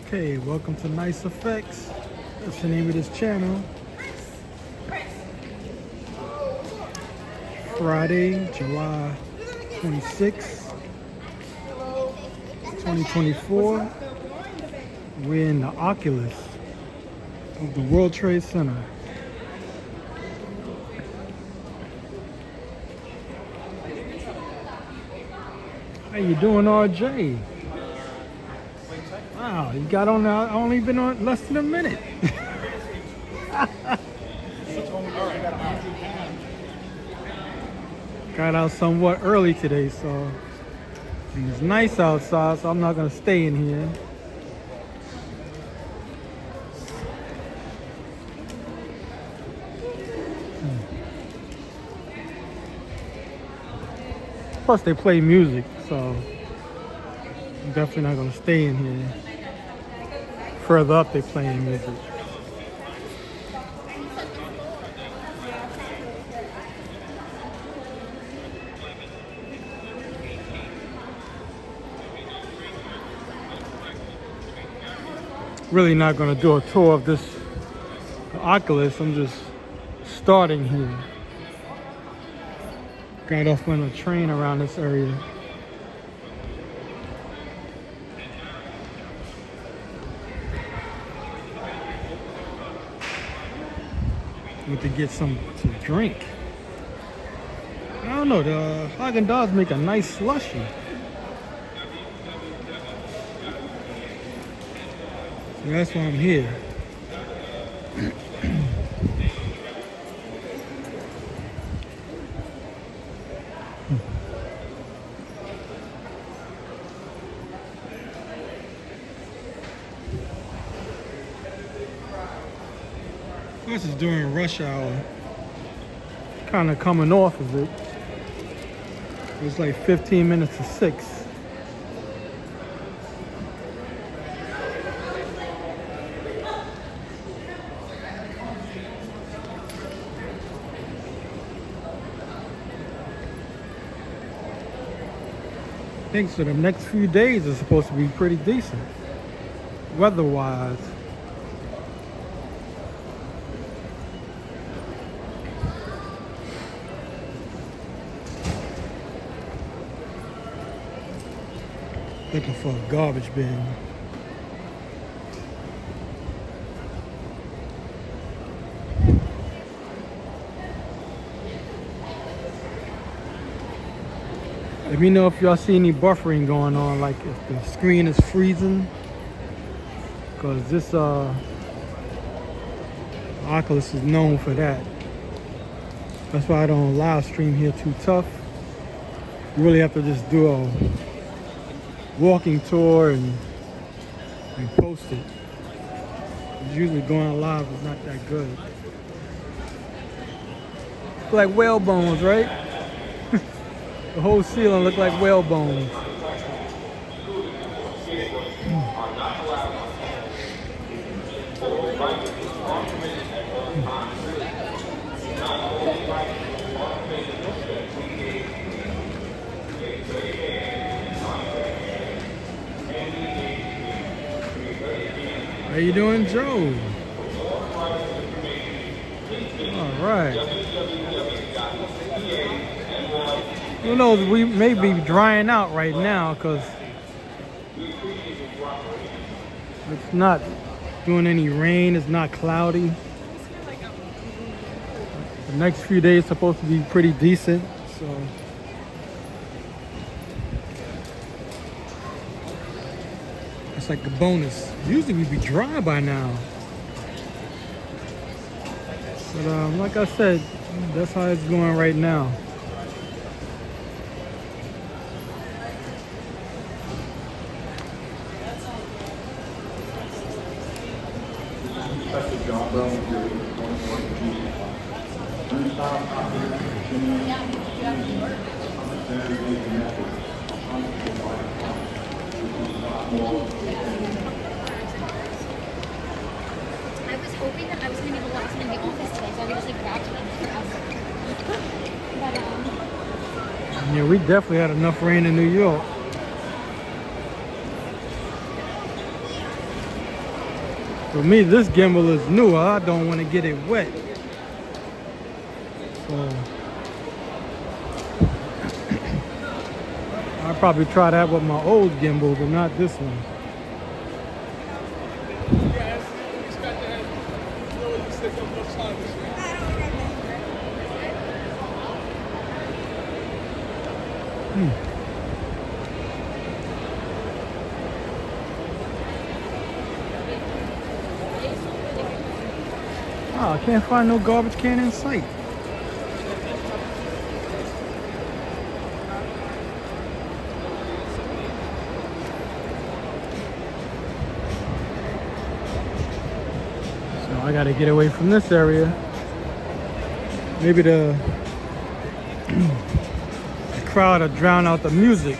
Okay, welcome to Nice Effects. That's the name of this channel. Friday, July 26, 2024. We're in the Oculus of the World Trade Center. How you doing, RJ? Wow, you got on now, only been on less than a minute. Got out somewhat early today, so it's nice outside, so I'm not gonna stay in here. Plus they play music, so I'm definitely not gonna stay in here. Further up they playing music. Really not gonna do a tour of this Oculus. I'm just starting here. Got off on a train around this area. Need to get some to drink. I don't know, the Haagen-Dazs make a nice slushy. So that's why I'm here. This is during rush hour. Kind of coming off of it. It's like 15 minutes to 6. I think so. The next few days are supposed to be pretty decent, weather-wise. Looking for a garbage bin. Let me know if y'all see any buffering going on, like if the screen is freezing. Because this Oculus is known for that. That's why I don't live stream here too tough. You really have to just do a walking tour and post it. Usually going live is not that good. It's like whale bones, right? The whole ceiling looked like whale bones. How you doing, Joe? All right. Who knows, we may be drying out right now because it's not doing any rain, it's not cloudy. The next few days are supposed to be pretty decent, so. It's like a bonus. Usually we'd be dry by now. But like I said, that's how it's going right now. I was hoping that I was going to be able to in the office today, so I could just like grab it. But yeah, we definitely had enough rain in New York. For me, this gimbal is new. I don't want to get it wet. So I'll probably try that with my old gimbal, but not this one. Oh, I can't find no garbage can in sight. So I gotta get away from this area. Maybe the crowd will drown out the music.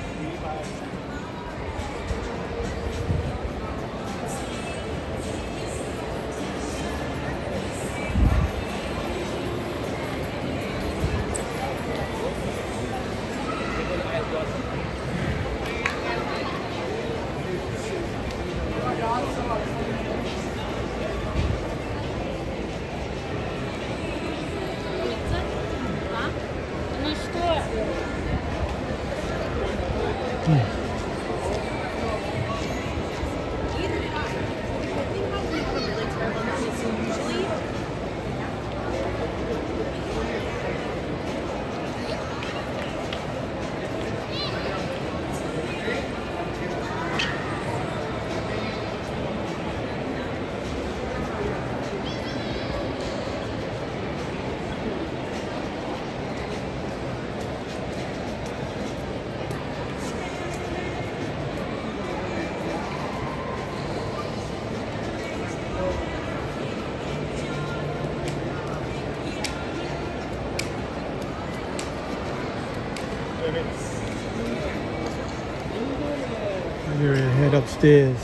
We're gonna head upstairs.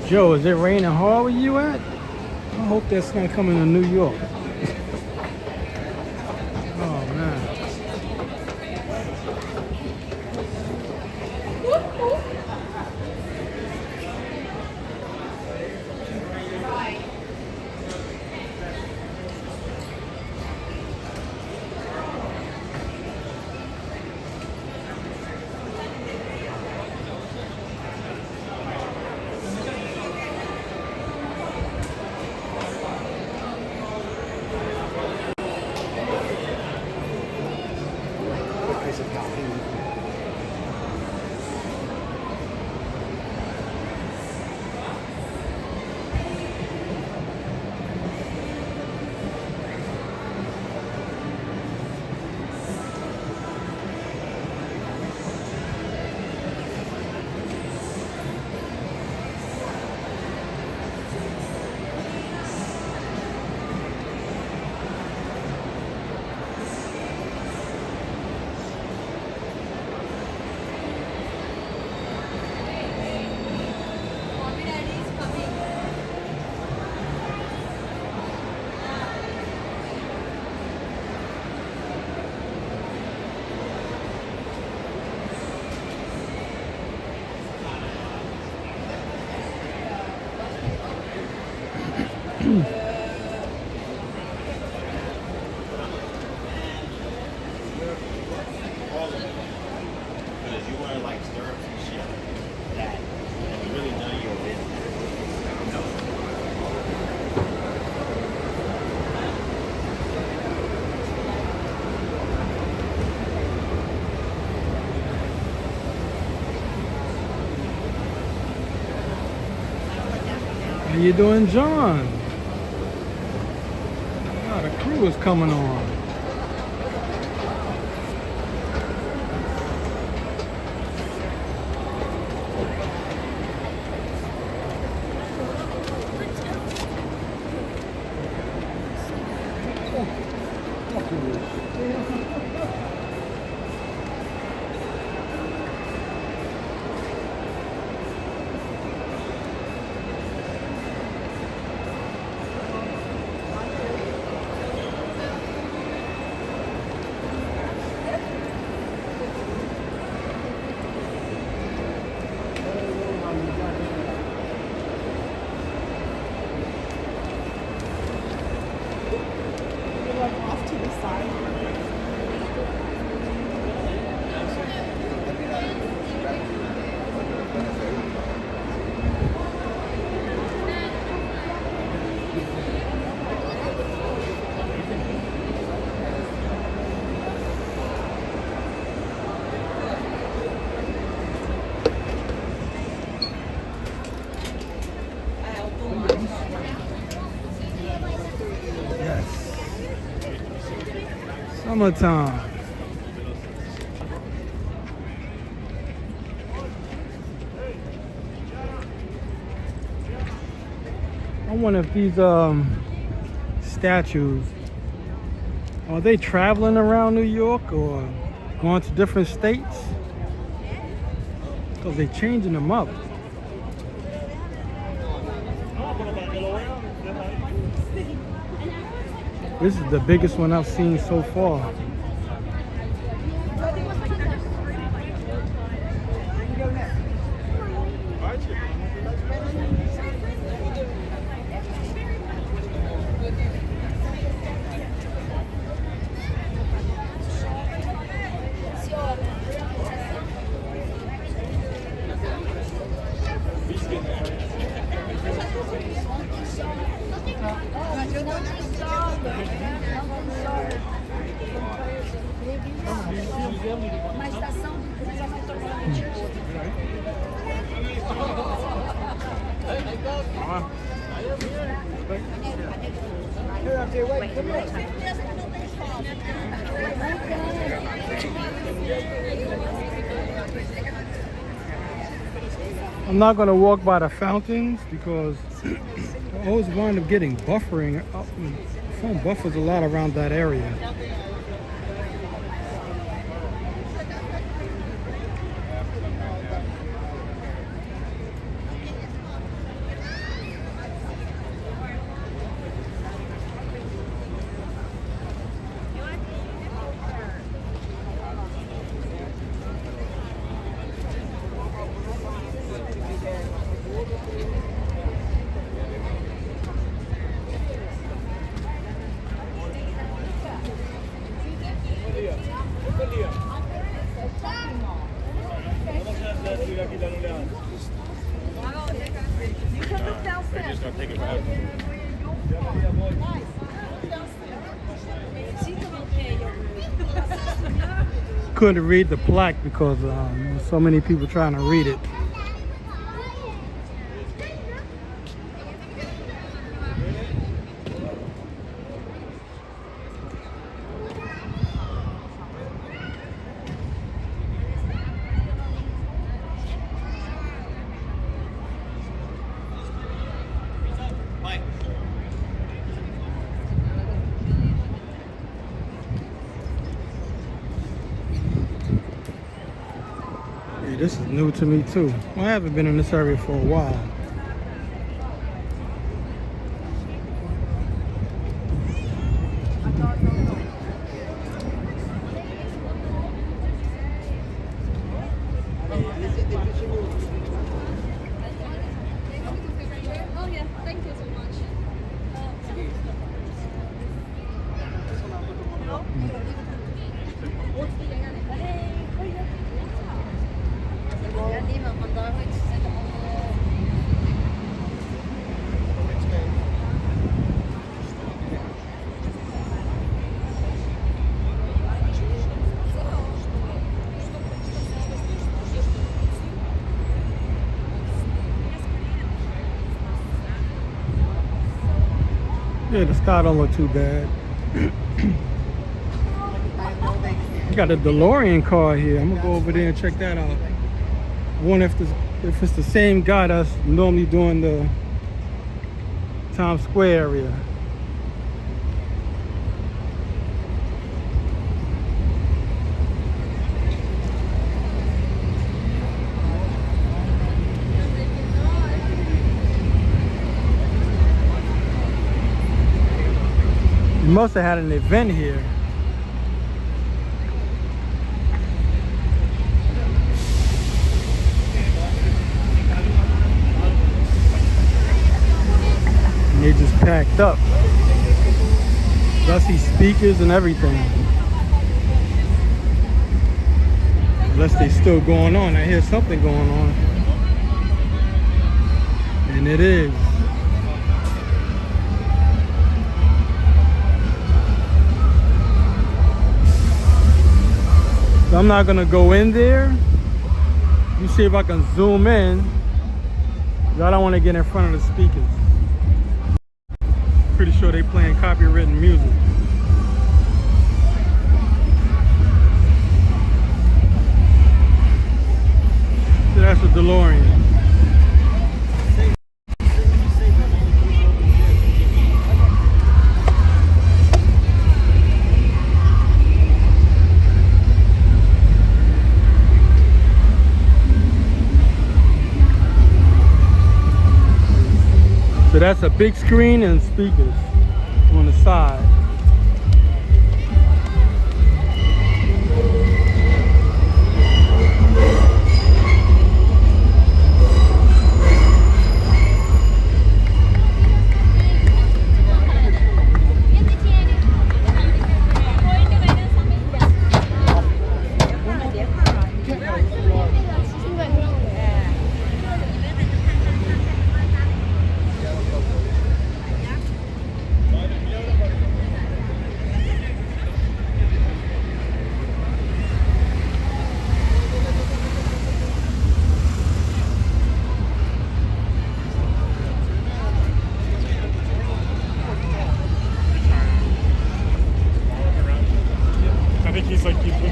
Joe, is it raining hard where you at? I hope that's not coming to New York. Oh man. How you doing, John? Oh, the crew is coming on. Summertime. I wonder if these statues, are they traveling around New York or going to different states? Because they're changing them up. This is the biggest one I've seen so far. Uma estação de já vai tornar I'm not going to walk by the fountains because I always wind up getting buffering. The phone buffers a lot around that area. Couldn't read the plaque because there's so many people trying to read it. This is new to me too. Well, I haven't been in this area for a while. Oh yeah, thank you so much. Yeah, the sky don't look too bad. You got a DeLorean car here. I'm gonna go over there and check that out. I wonder if it's the same guy that's normally doing the Times Square area. You must have had an event here. And they just packed up. I see speakers and everything. Unless they still going on. I hear something going on. And it is. So I'm not gonna go in there. Let me see if I can zoom in. I don't want to get in front of the speakers. Pretty sure they playing copywritten music. So that's a DeLorean. So that's a big screen and speakers on the side.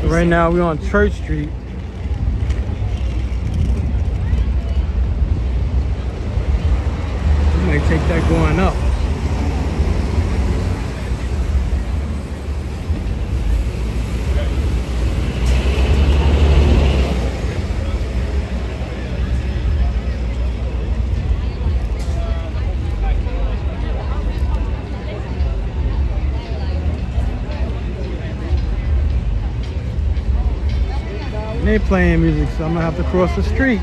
Right now we're on Church Street. We might take that going up. They playing music, so I'm gonna have to cross the street.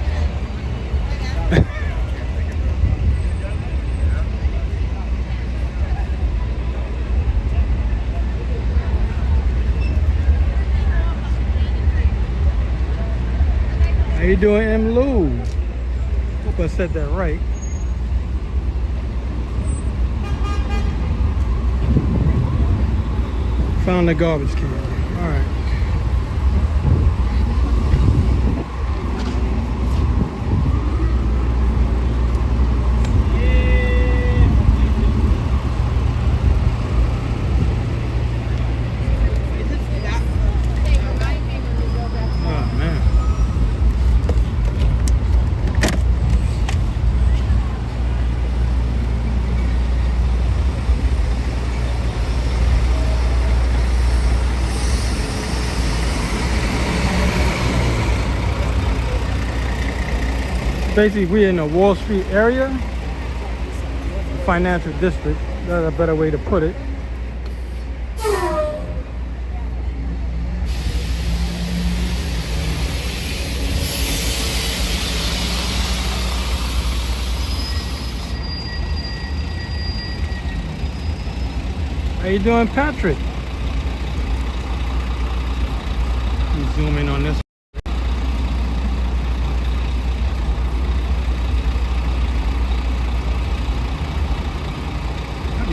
How you doing, M. Lou? Hope I said that right. Found the garbage can. All right. Basically, we're in the Wall Street area, financial district. That's a better way to put it. How you doing, Patrick? Let me zoom in on this.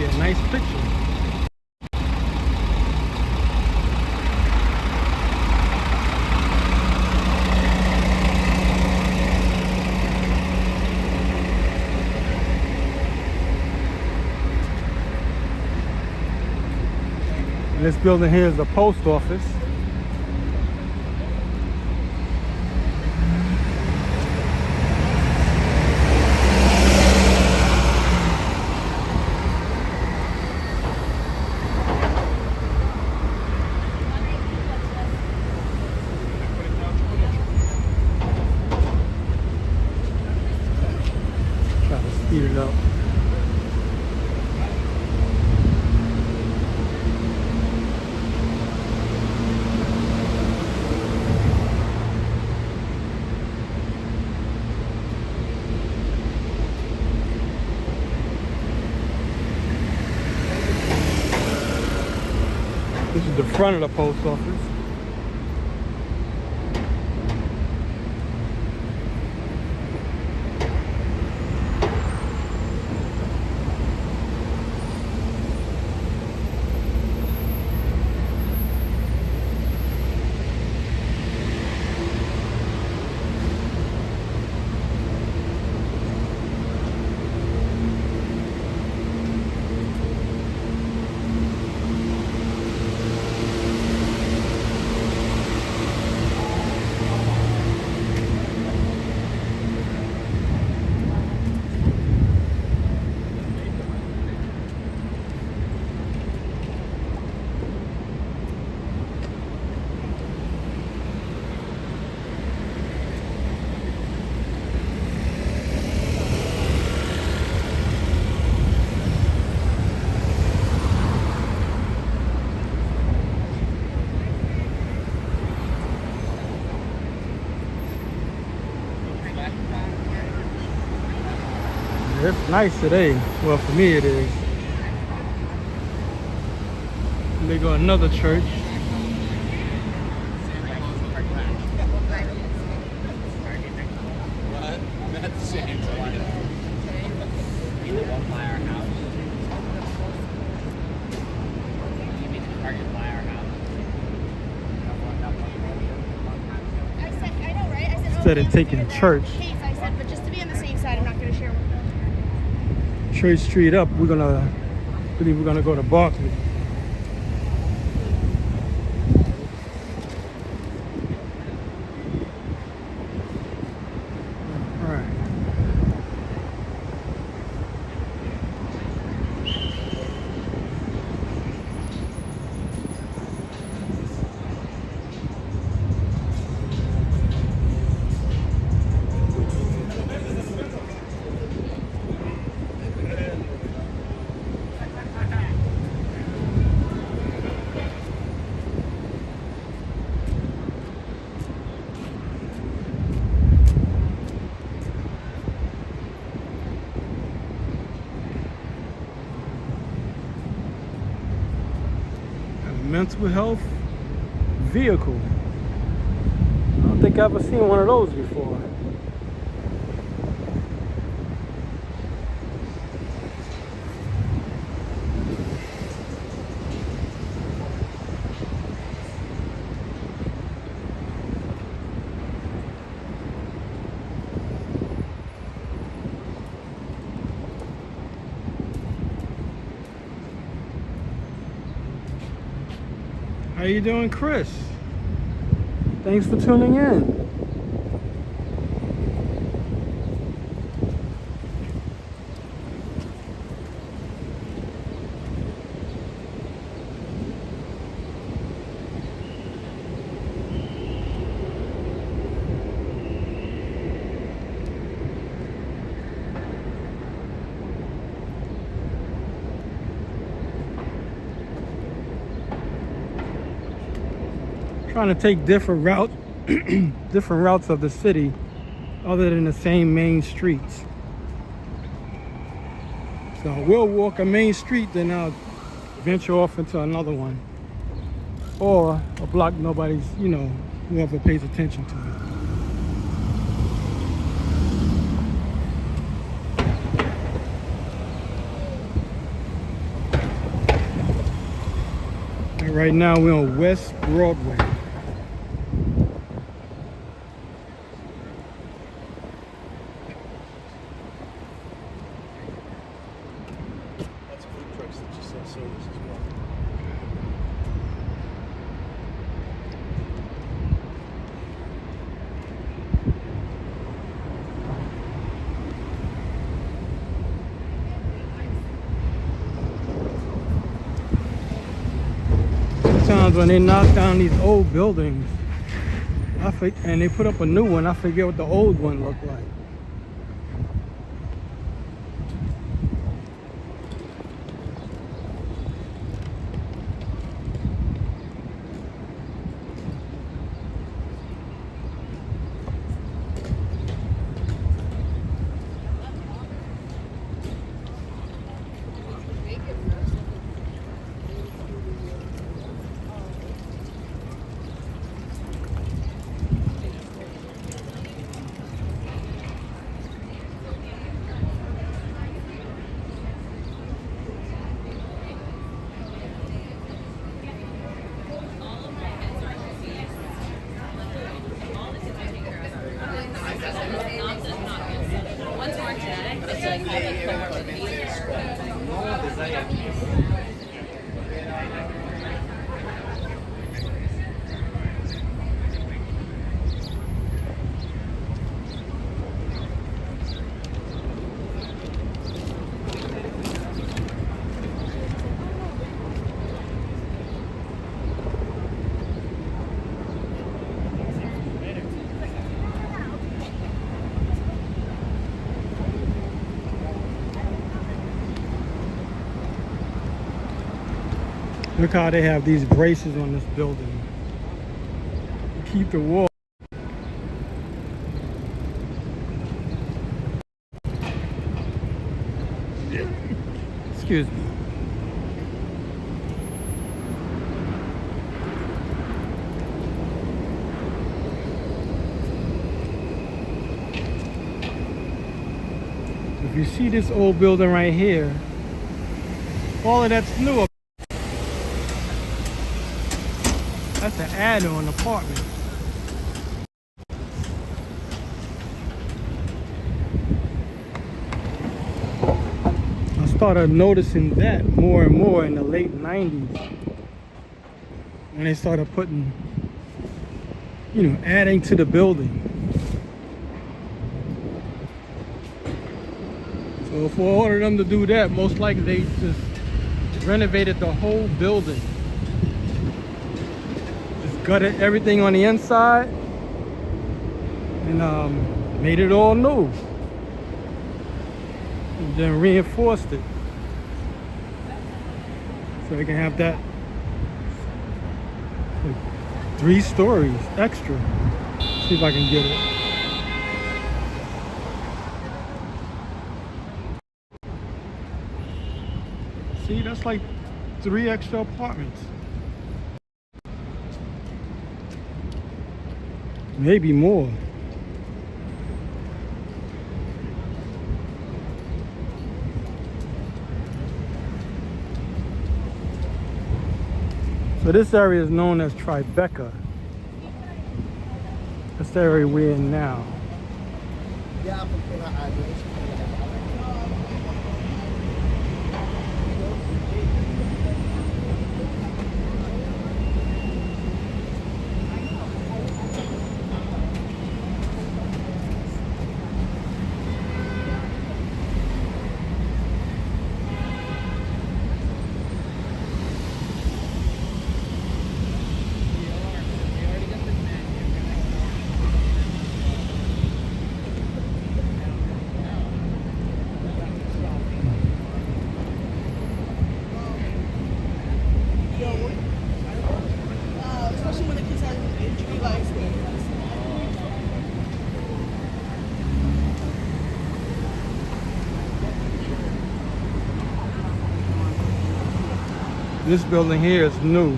A nice picture. And this building here is the post office. Speed it up. This is the front of the post office. It's nice today. Well, for me it is. They go another church. Instead of taking church. I said, but just to be on the safe side, I'm not going to share with them. Church Street up, we're gonna go to Barclay. All right. Mental health vehicle. I don't think I've ever seen one of those before. How you doing, Chris? Thanks for tuning in. Trying to take different routes different routes of the city other than the same main streets. So we'll walk a main street, then I'll venture off into another one, or a block nobody's, whoever pays attention to it. And right now we're on West Broadway. Sometimes when they knock down these old buildings, and they put up a new one, I forget what the old one looked like. Look how they have these braces on this building to keep the wall. Excuse me. If you see this old building right here, all of that's new. That's an add-on apartment. I started noticing that more and more in the late 90s when they started putting, you know, adding to the building. So for all of them to do that, most likely they just renovated the whole building. Gutted everything on the inside and made it all new, and then reinforced it so they can have that like 3 stories extra. See if I can get it. See, that's like 3 extra apartments. Maybe more. So this area is known as Tribeca. That's the area we're in now. This building here is new.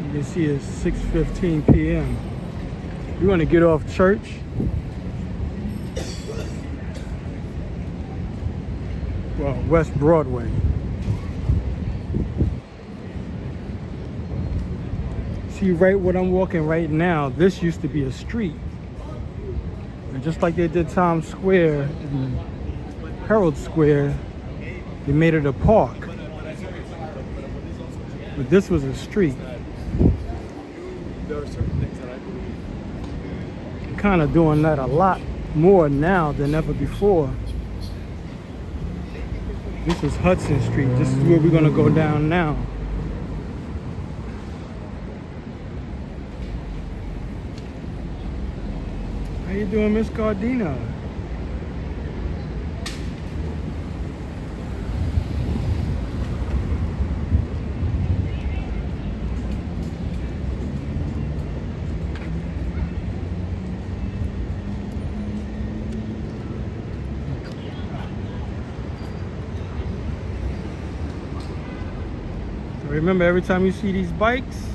You can see it's 6:15 p.m. We're going to get off Church. Well, West Broadway. See, right where I'm walking right now, this used to be a street. And just like they did Times Square and Herald Square, they made it a park. But this was a street. Kind of doing that a lot more now than ever before. This is Hudson Street. This is where we're gonna go down now. How you doing, Miss Gardina? Remember, every time you see these bikes,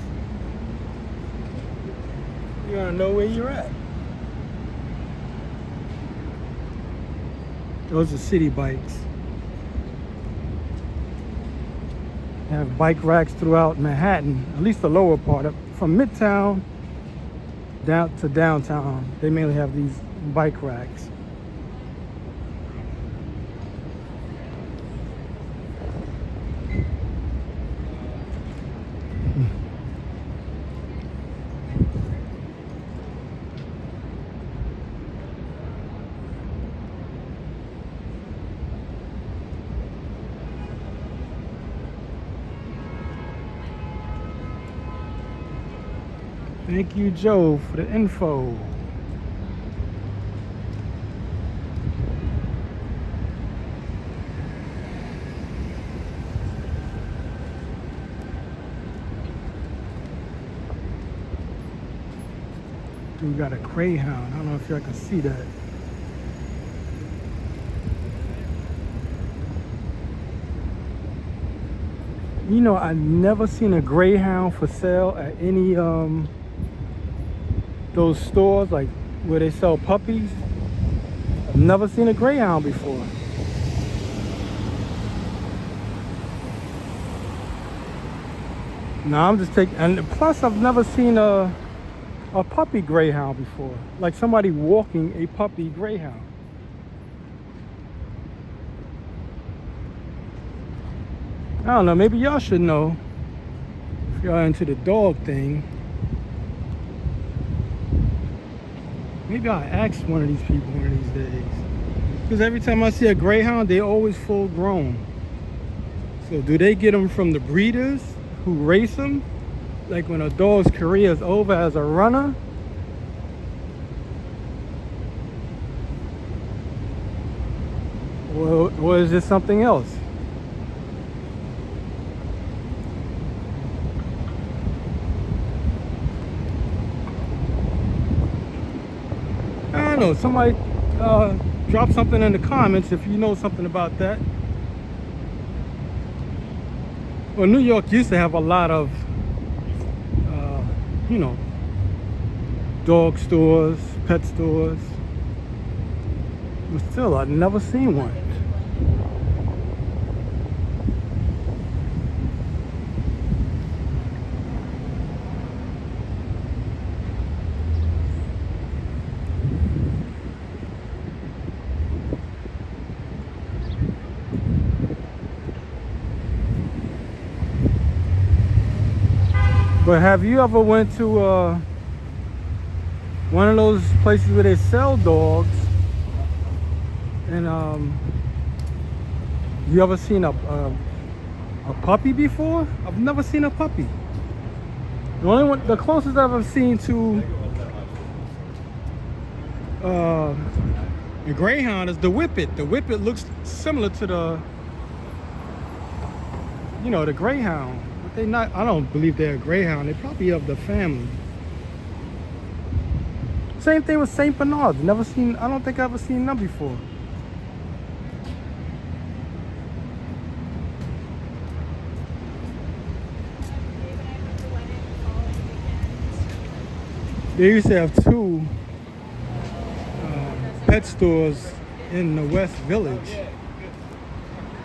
you're gonna know where you're at. Those are city bikes. They have bike racks throughout Manhattan, at least the lower part of from Midtown down to downtown. They mainly have these bike racks. Thank you, Joe, for the info. We got a Greyhound. I don't know if y'all can see that. You know, I've never seen a Greyhound for sale at any those stores like where they sell puppies. I've never seen a Greyhound before. No, I'm just taking, and plus I've never seen a puppy Greyhound before. Like somebody walking a puppy Greyhound. I don't know, maybe y'all should know if y'all into the dog thing. Maybe I'll ask one of these people one of these days. Because every time I see a Greyhound, they're always full grown. So do they get them from the breeders who race them? Like when a dog's career is over as a runner? Or is this something else? I don't know, somebody drop something in the comments if you know something about that. Well, New York used to have a lot of, you know, dog stores, pet stores. But still, I've never seen one. But have you ever went to one of those places where they sell dogs and you ever seen a puppy before? I've never seen a puppy. The only one, the closest I've ever seen to a Greyhound is the Whippet. The Whippet looks similar to the, you know, the Greyhound. But they not, I don't believe they're a Greyhound. They're probably of the family. Same thing with St. Bernards. Never seen, I don't think I've ever seen them before. They used to have two pet stores in the West Village,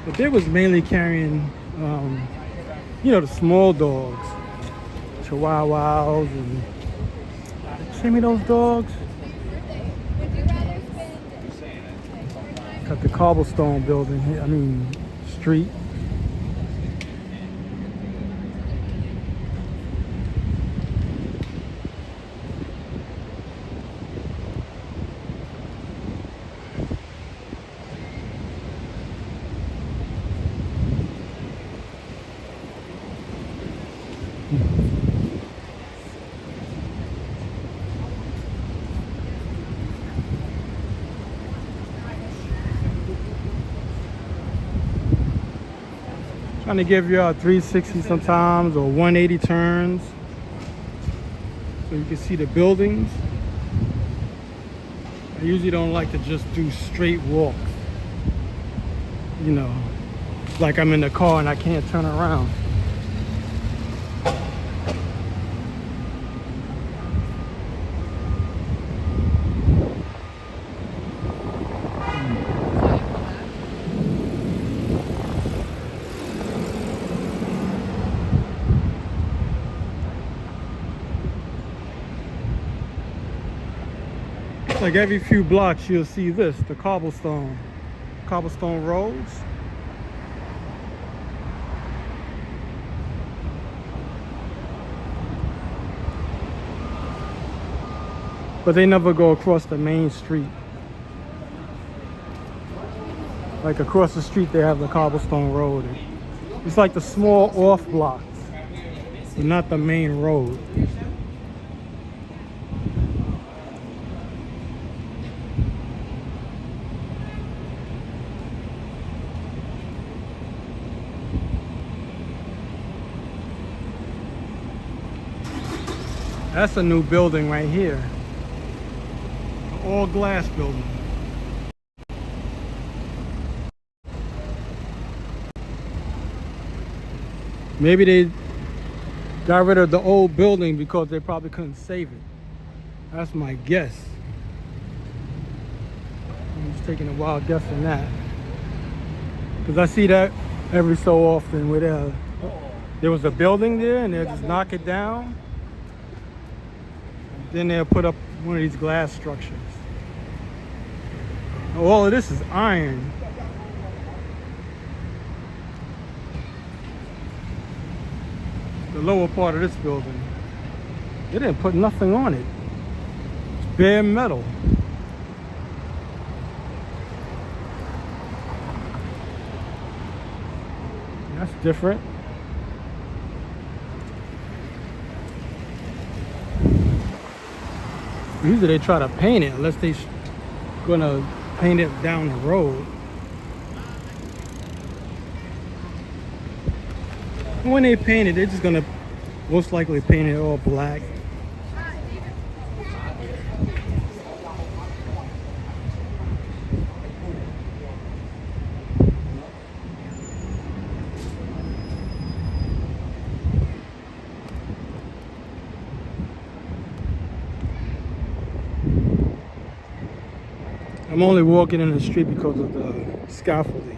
but they was mainly carrying, you know, the small dogs, Chihuahuas, and see me those dogs. Got the cobblestone building here. I mean, street. Trying to give you a 360 sometimes or 180 turns so you can see the buildings. I usually don't like to just do straight walks, you know, like I'm in the car and I can't turn around. It's like every few blocks you'll see this, the cobblestone roads. But they never go across the main street. Like across the street they have the cobblestone road. It's like the small off blocks, but not the main road. That's a new building right here. An all glass building. Maybe they got rid of the old building because they probably couldn't save it. That's my guess. I'm just taking a wild guess on that. Because I see that every so often where there was a building there and they'll just knock it down. Then they'll put up one of these glass structures. All of this is iron. The lower part of this building. They didn't put nothing on it. It's bare metal. That's different. Usually they try to paint it unless they're gonna paint it down the road. When they paint it, they're just gonna most likely paint it all black. I'm only walking in the street because of the scaffolding.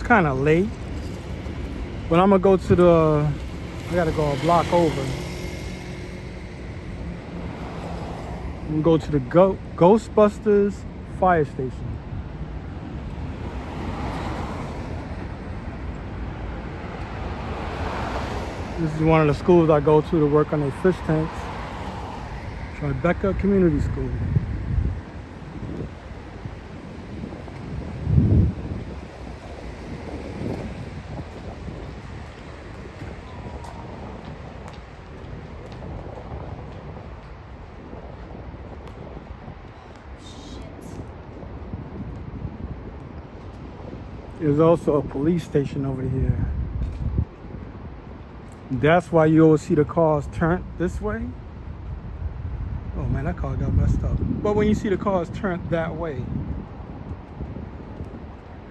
Kind of late, but I'm gonna go to the, I gotta go a block over. I'm gonna go to the Ghostbusters fire station. This is one of the schools I go to work on their fish tanks. Tribeca Community School. There's also a police station over here. That's why you always see the cars turned this way. Oh man, that car got messed up. But when you see the cars turned that way,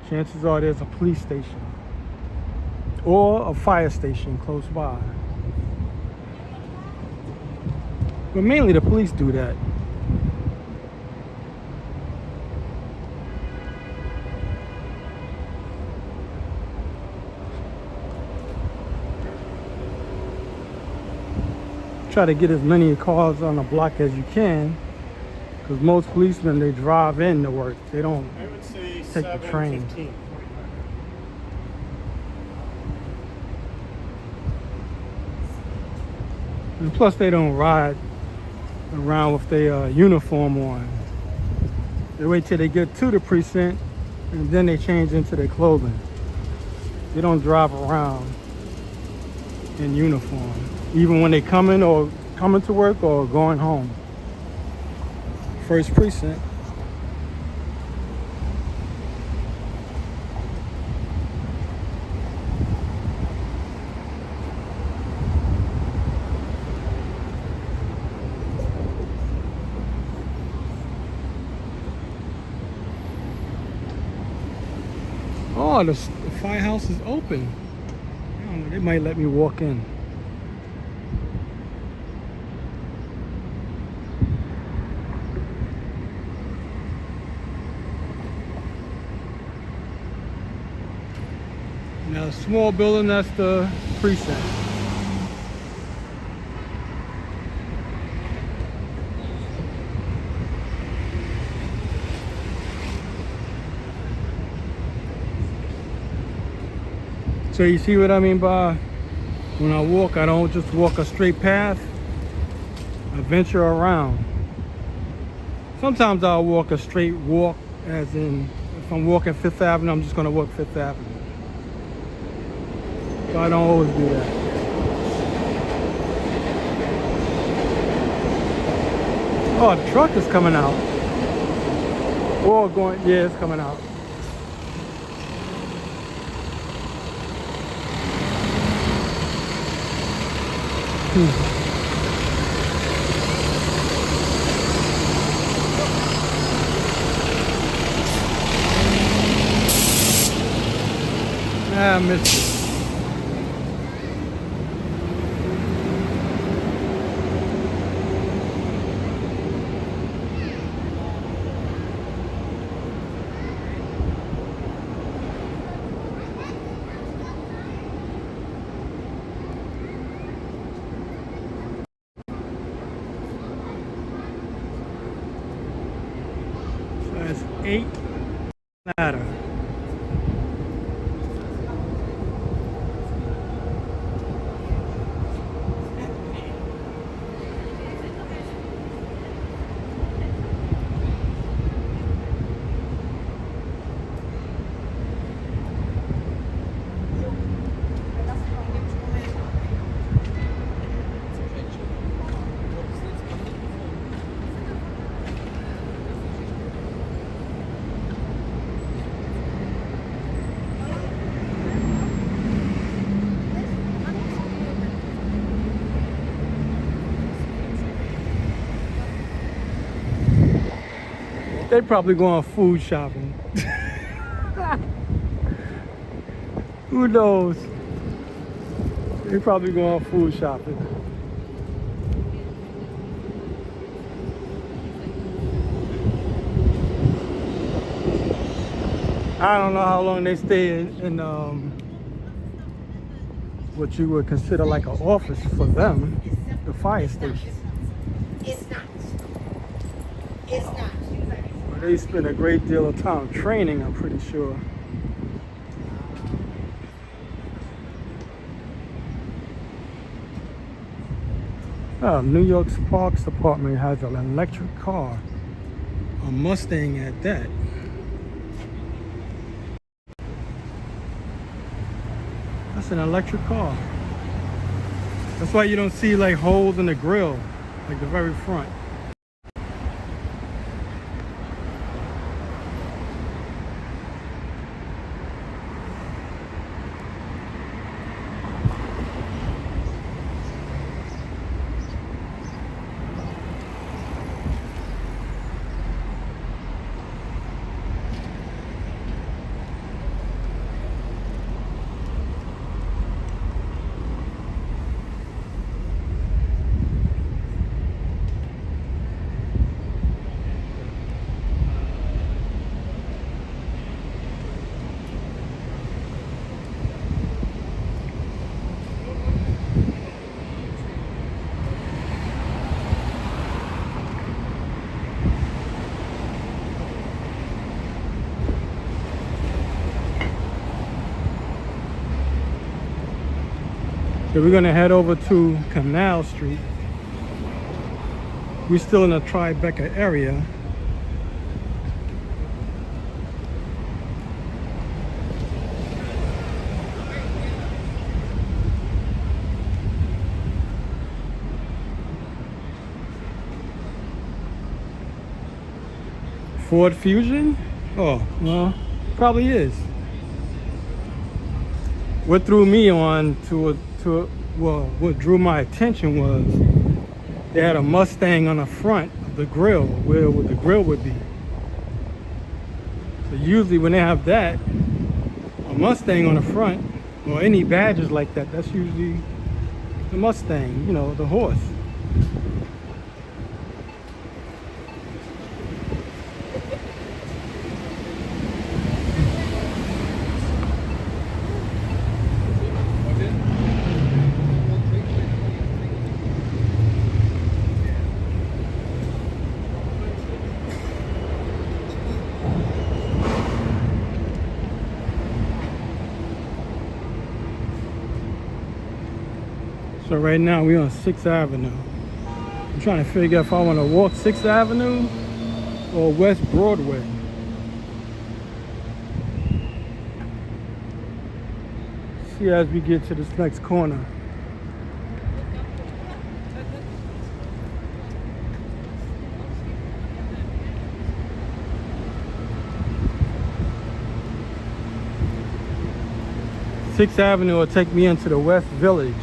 chances are there's a police station or a fire station close by. But mainly the police do that. Try to get as many cars on the block as you can, because most policemen, they drive in to work. They don't take the train. 15. And plus they don't ride around with their uniform on. They wait till they get to the precinct and then they change into their clothing. They don't drive around in uniform, even when they coming to work or going home. First precinct. Oh, the firehouse is open. I don't know, they might let me walk in. Now, the small building, that's the precinct. So you see what I mean by when I walk, I don't just walk a straight path. I venture around. Sometimes I'll walk a straight walk, as in if I'm walking Fifth Avenue, I'm just gonna walk Fifth Avenue. But I don't always do that. Oh, the truck is coming out. Or going, yeah, it's coming out. I missed it. So it's 8 ladder. They probably going food shopping. Who knows? They probably going food shopping. I don't know how long they stay in what you would consider like an office for them, the fire station. It's not. It's not. They spend a great deal of time training, I'm pretty sure. New York's Parks Department has an electric car, a Mustang at that. That's an electric car. That's why you don't see like holes in the grill, like the very front. So we're gonna head over to Canal Street. We're still in the Tribeca area. Ford Fusion? Oh, well, probably is. What threw me on well, what drew my attention was they had a Mustang on the front of the grill, where the grill would be. So usually when they have that, a Mustang on the front, or any badges like that, that's usually the Mustang, you know, the horse. So right now we're on 6th Avenue. I'm trying to figure out if I want to walk 6th Avenue or West Broadway. See as we get to this next corner. Sixth Avenue will take me into the West Village.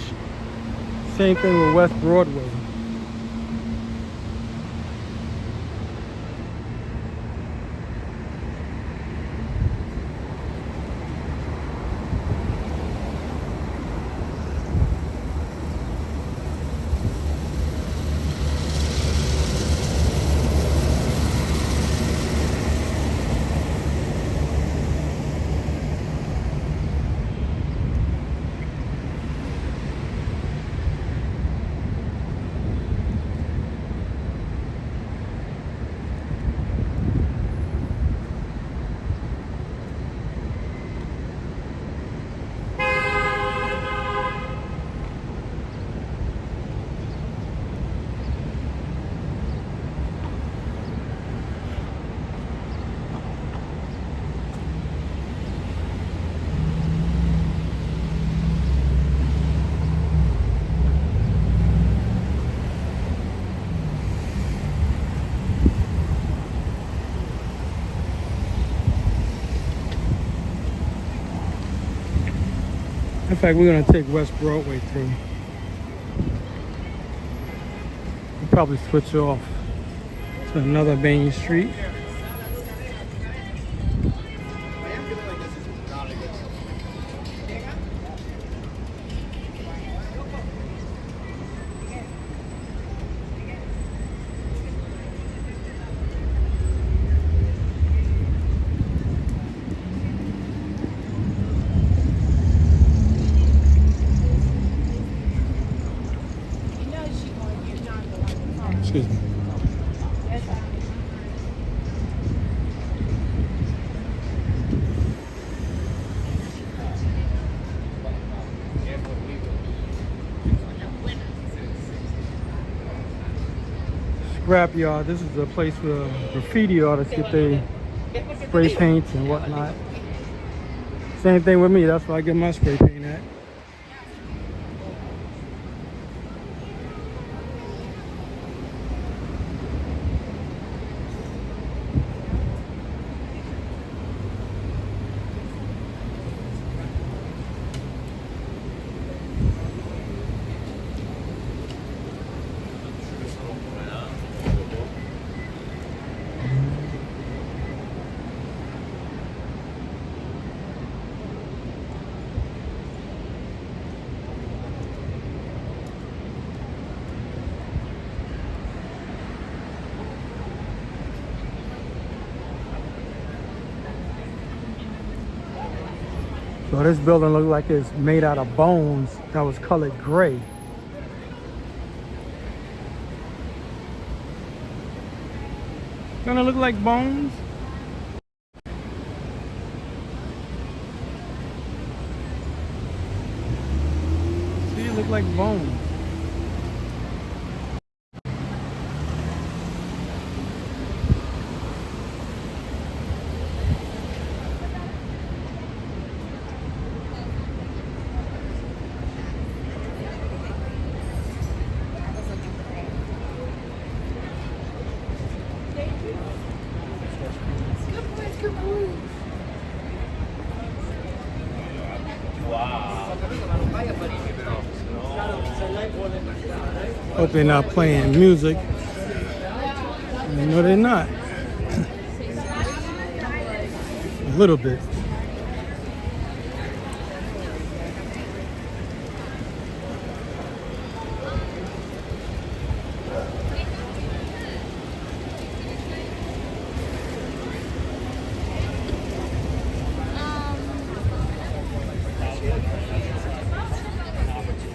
Same thing with West Broadway. In fact, we're gonna take West Broadway through. We'll probably switch off to another main street. Excuse me. Scrapyard. This is a place where graffiti artists get their spray paints and whatnot. Same thing with me. That's where I get my spray paint at. So this building looks like it's made out of bones that was colored gray. Gonna look like bones. See, it look like bones. Hope they're not playing music. No, they're not. A little bit.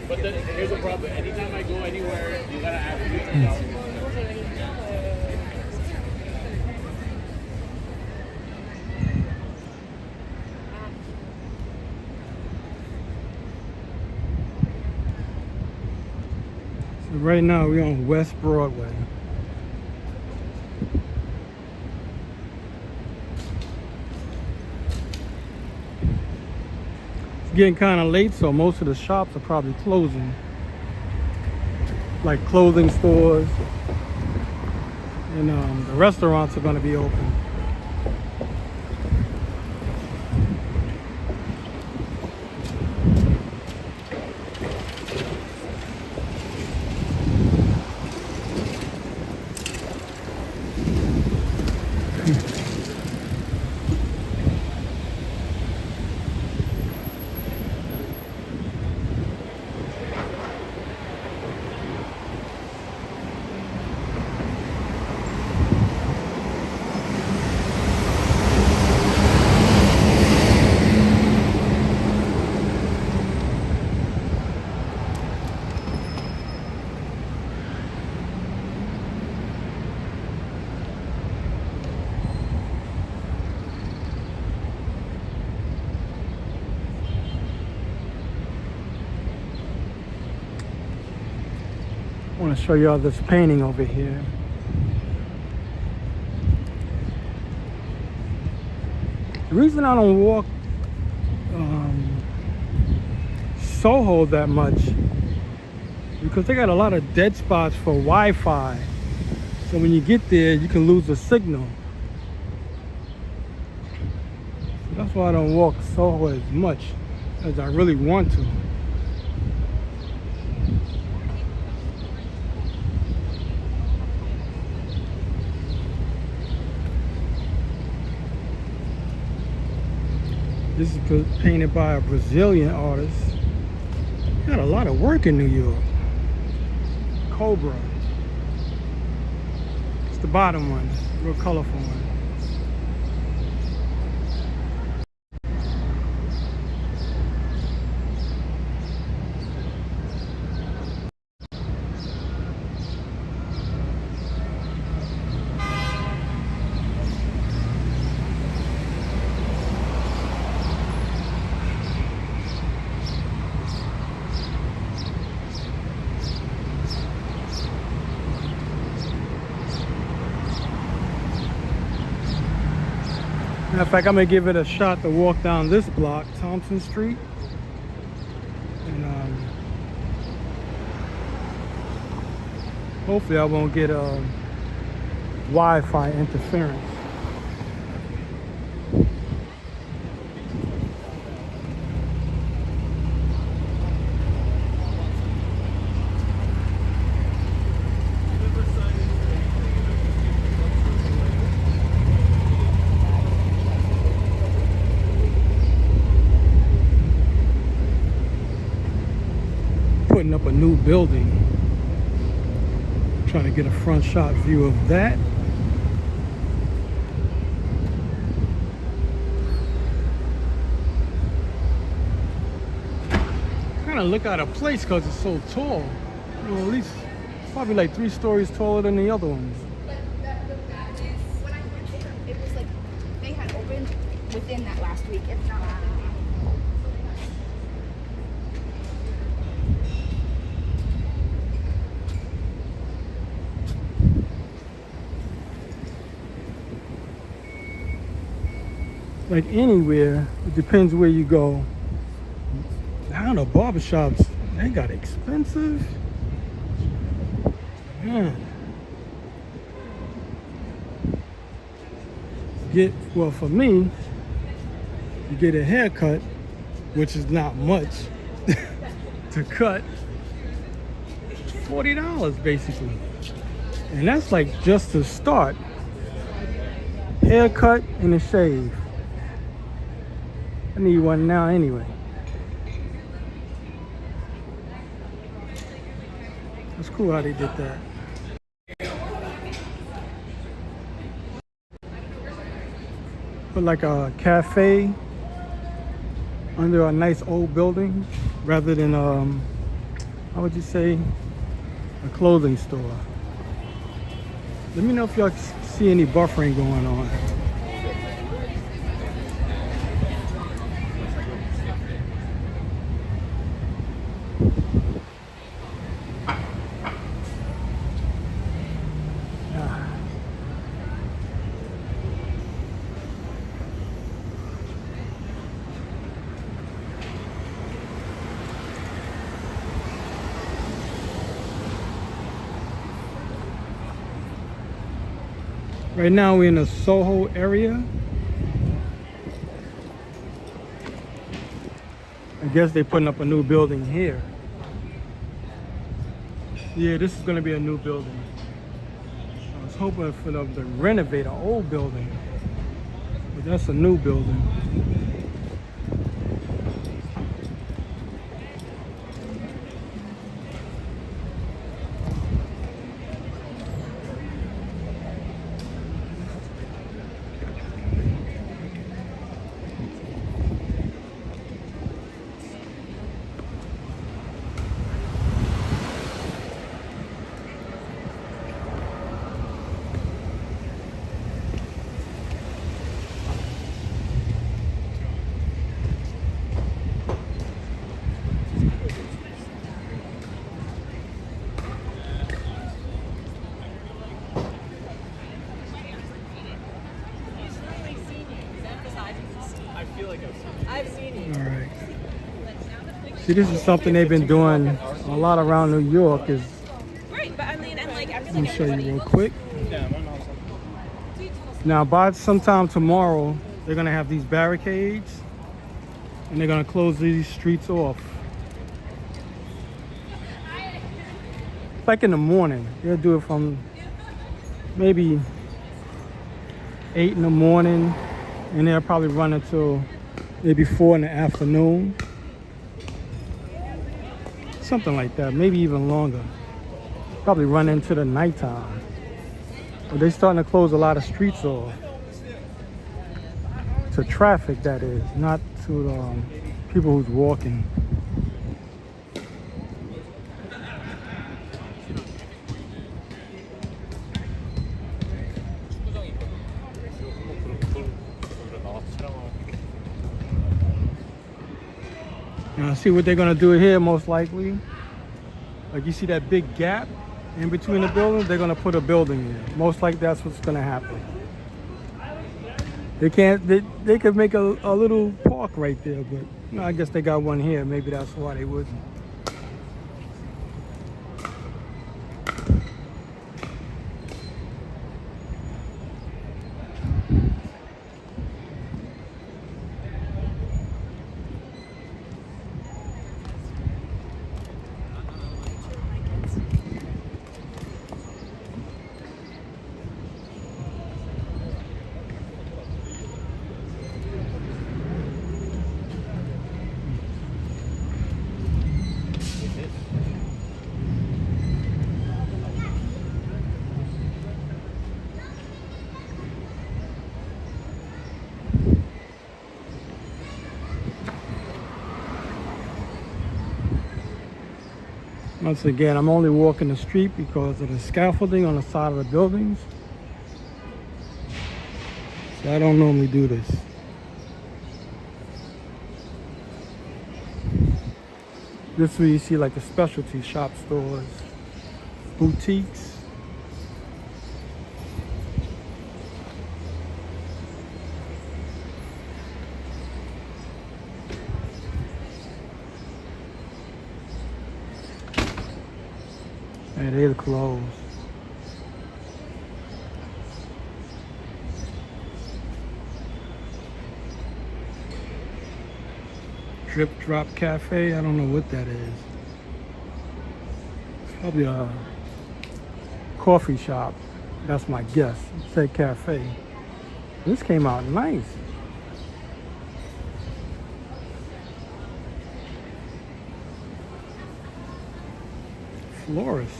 But then here's the problem. Anytime I go anywhere, you gotta ask me. So right now we're on West Broadway. It's getting kind of late, so most of the shops are probably closing. Like clothing stores, and the restaurants are going to be open. I want to show y'all this painting over here. The reason I don't walk Soho that much because they got a lot of dead spots for Wi-Fi. So when you get there, you can lose a signal. So that's why I don't walk Soho as much as I really want to. This is painted by a Brazilian artist. Got a lot of work in New York. Cobra. It's the bottom one, real colorful one. Matter of fact, I'm gonna give it a shot to walk down this block, Thompson Street. And hopefully I won't get Wi-Fi interference. Putting up a new building. Trying to get a front shot view of that. Kind of look out of place because it's so tall. You know, at least it's probably like 3 stories taller than the other ones. When I went there, it was like they had opened within that last week. It's not. Like anywhere, it depends where you go. Now the barbershops, they got expensive. Man. well, for me, you get a haircut, which is not much to cut. $40 basically. And that's like just to start. Haircut and a shave. I need one now anyway. It's cool how they did that. Put like a cafe under a nice old building rather than how would you say, a clothing store. Let me know if y'all see any buffering going on. Right now we're in the Soho area. I guess they're putting up a new building here. Yeah, this is gonna be a new building. I was hoping for them to renovate an old building, but that's a new building. All right. See, this is something they've been doing a lot around New York. Is Right, but I mean, and like, I feel let me like show you everybody. real quick. Now, by sometime tomorrow, they're gonna have these barricades, and they're gonna close these streets off. Like in the morning, they'll do it from maybe 8 in the morning, and they'll probably run until maybe 4 in the afternoon. Something like that, maybe even longer. Probably run into the nighttime. But they're starting to close a lot of streets off. To traffic, that is, not to people who's walking. Now, see what they're gonna do here, most likely. Like, you see that big gap in between the buildings? They're gonna put a building there. Most likely that's what's gonna happen. They can't, they could make a little park right there, but you know, I guess they got one here. Maybe that's why they wouldn't. Once again, I'm only walking the street because of the scaffolding on the side of the buildings. So I don't normally do this. This is where you see like the specialty shop stores, boutiques. And they're closed. Drip Drop Cafe. I don't know what that is. It's probably a coffee shop. That's my guess. It said cafe. This came out nice. Florist.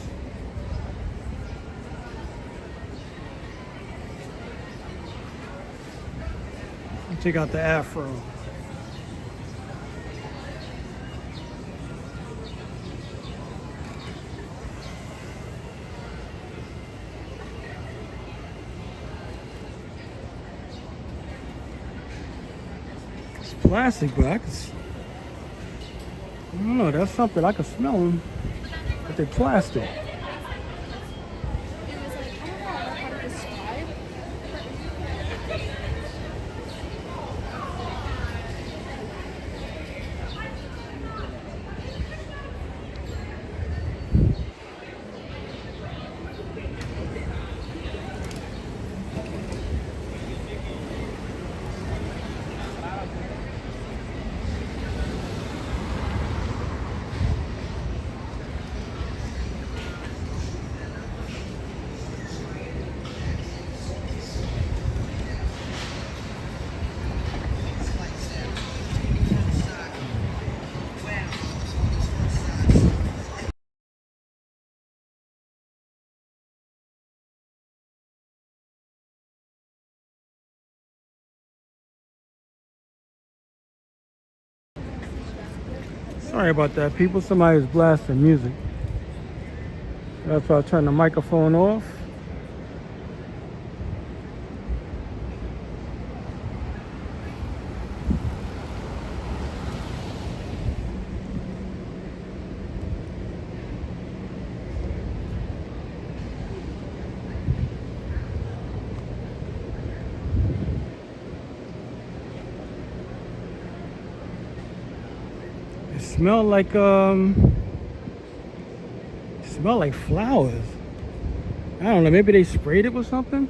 Check out the afro. It's plastic, but I don't know, that's something I can smell them, but they're plastic. It was like, I don't know how to describe. Sorry about that, people. Somebody's blasting music. That's why I turned the microphone off. Smell like flowers. I don't know, maybe they sprayed it with something.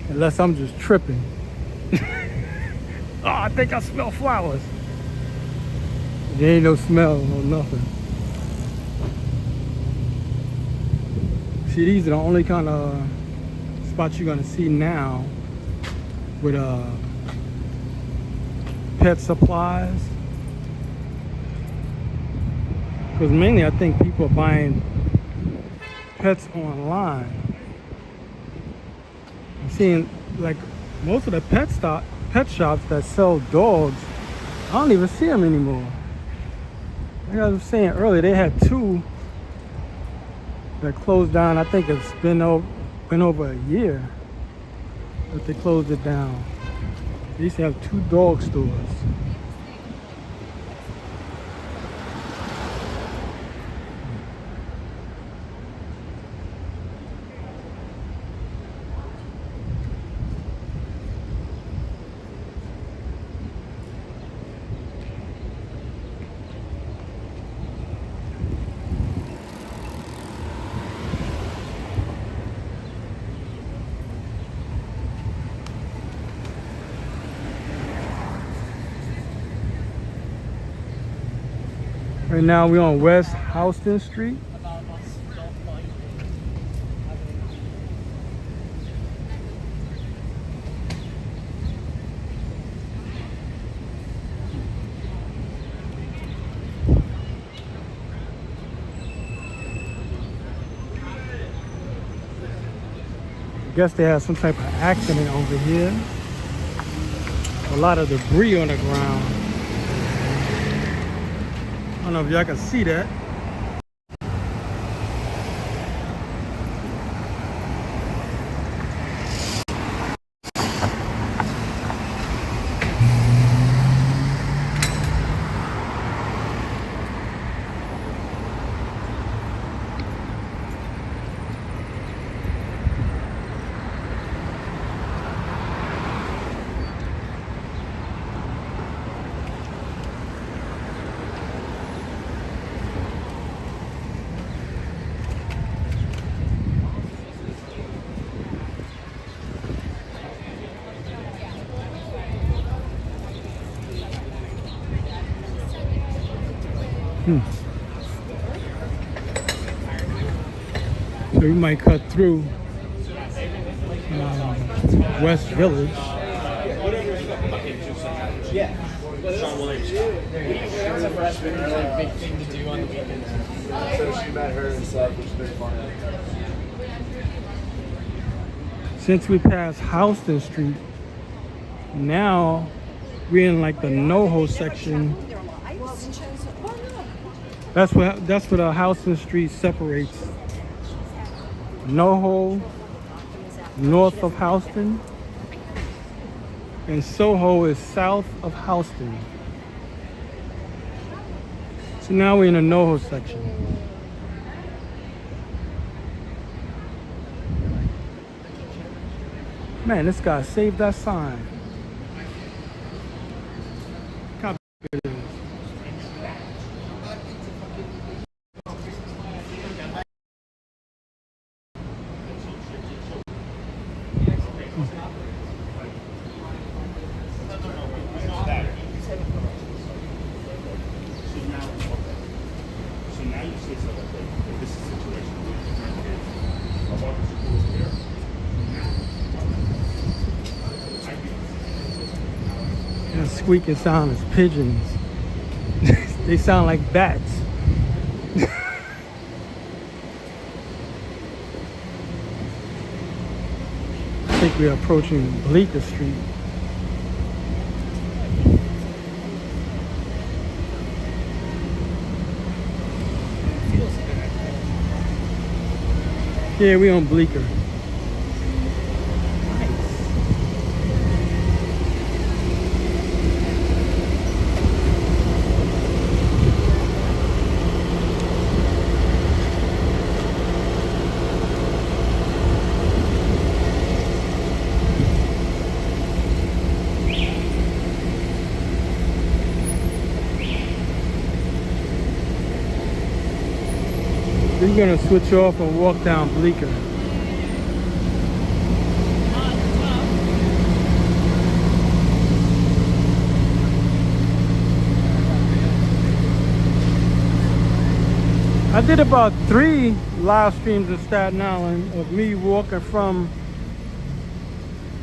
Unless I'm just tripping. Oh, I think I smell flowers. There ain't no smell, no nothing. See, these are the only kind of spots you're gonna see now with pet supplies. Because mainly I think people are buying pets online. I'm seeing like most of the pet shops that sell dogs, I don't even see them anymore. Like I was saying earlier, they had two that closed down. I think it's been over a year that they closed it down. They used to have 2 dog stores. Right now we're on West Houston Street. I guess they had some type of accident over here. A lot of debris on the ground. I don't know if y'all can see that. So we might cut through West Village. It's a freshman, it's like a big thing to do on the weekends. So she met her and stuff, which has been fun. Since we passed Houston Street, now we're in like the Noho section. That's what Houston Street separates. Noho, north of Houston, and Soho is south of Houston. So now we're in the Noho section. Man, this guy saved that sign. How big it is. So now you say something like this is a situation where I want the schools here. That squeaking sound is pigeons. They sound like bats. I think we're approaching Bleecker Street. Yeah, we on Bleecker. We're gonna switch off and walk down Bleecker. I did about 3 live streams in Staten Island of me walking from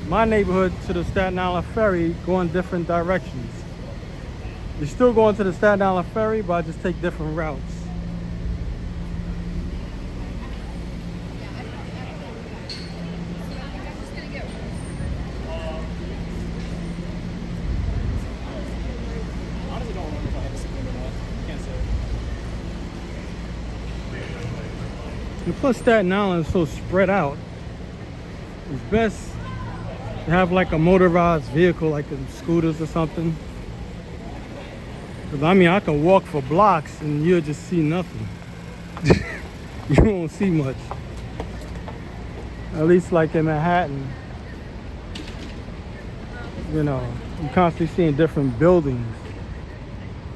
my neighborhood to the Staten Island Ferry, going different directions. You're still going to the Staten Island Ferry, but I just take different routes. And plus Staten Island is so spread out. It's best to have like a motorized vehicle, like scooters or something. Because I mean, I can walk for blocks and you'll just see nothing. You won't see much. At least like in Manhattan, you know, you're constantly seeing different buildings.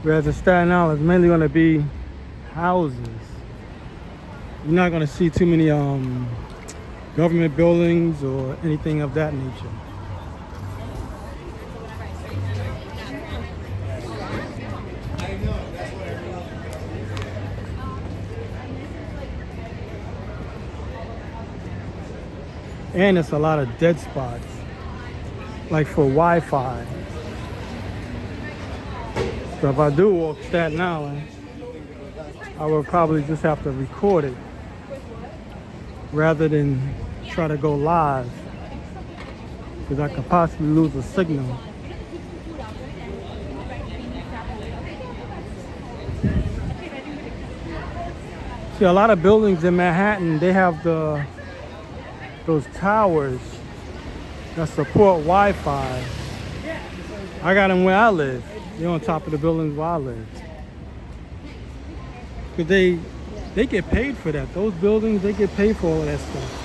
Whereas in Staten Island, it's mainly going to be houses. You're not going to see too many government buildings or anything of that nature. And it's a lot of dead spots, like for Wi-Fi. So if I do walk Staten Island, I would probably just have to record it rather than try to go live, because I could possibly lose a signal. See, a lot of buildings in Manhattan, they have those towers that support Wi-Fi. I got them where I live. They're on top of the buildings where I live. Because they get paid for that. Those buildings, they get paid for all of that stuff.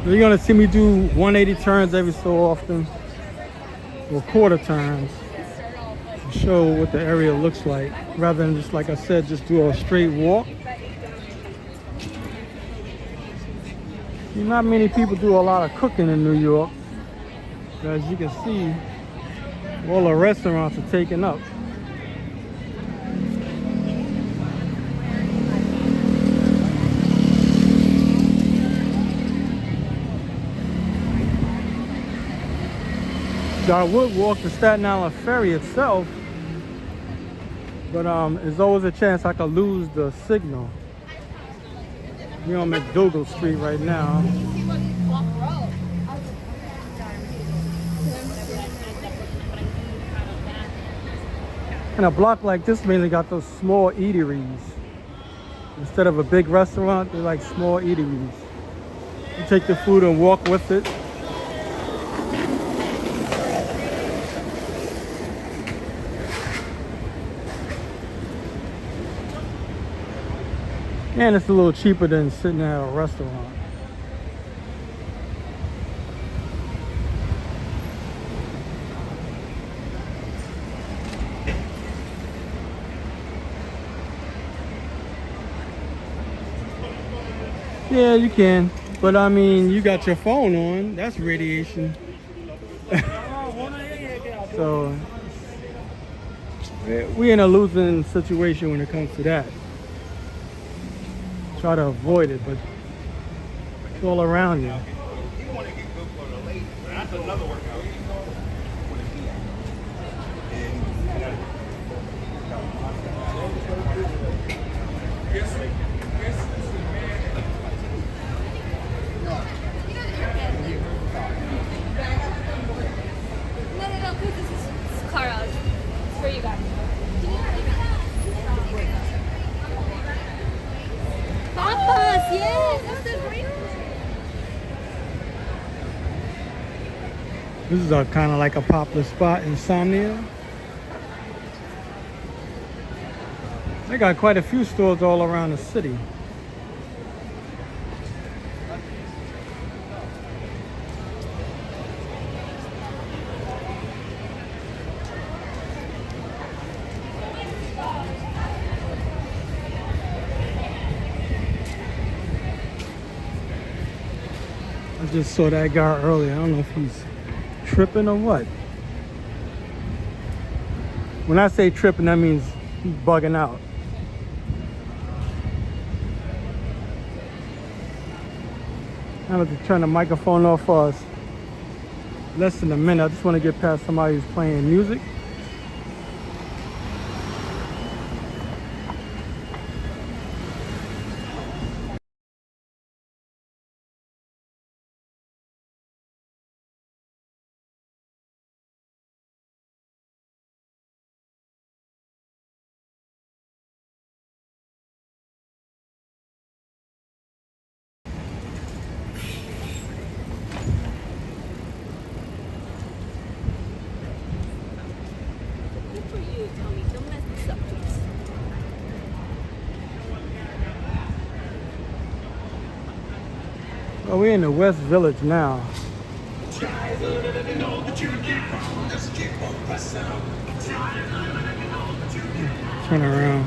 You're gonna see me do 180 turns every so often, or quarter turns. show what the area looks like rather than just, like I said, just do a straight walk. Not many people do a lot of cooking in New York. As you can see, all the restaurants are taken up. So I would walk the Staten Island Ferry itself, but there's always a chance I could lose the signal. We're on McDougal Street right now. And a block like this mainly got those small eateries. Instead of a big restaurant, they're like small eateries. You take the food and walk with it. And it's a little cheaper than sitting at a restaurant. Yeah, you can. But I mean, you got your phone on. That's radiation. So we're in a losing situation when it comes to that. Try to avoid it, but it's all around you. That's another workout. No, because this is Carlos. It's for you guys. Papas, yes, that's the great. This is a kind of like a popular spot, Insomnia. They got quite a few stores all around the city. I just saw that guy earlier. I don't know if he's tripping or what. When I say tripping, that means he's bugging out. I'm going to turn the microphone off for us. Less than a minute. I just want to get past somebody who's playing music. Good for you, Tommy. Don't mess this up, please. Well, we're in the West Village now. Turn around.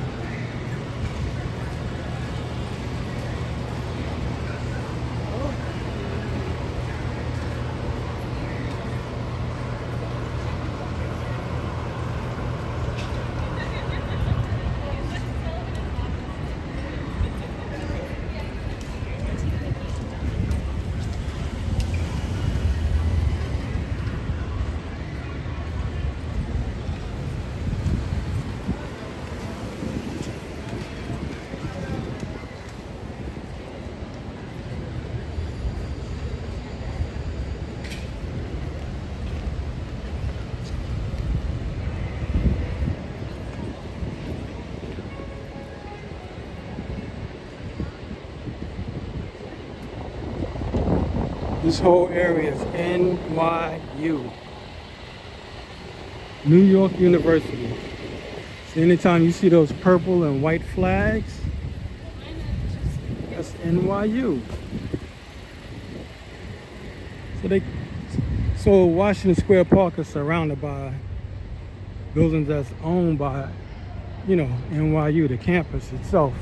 This whole area is NYU. New York University. So anytime you see those purple and white flags, that's NYU. So Washington Square Park is surrounded by buildings that's owned by, you know, NYU, the campus itself.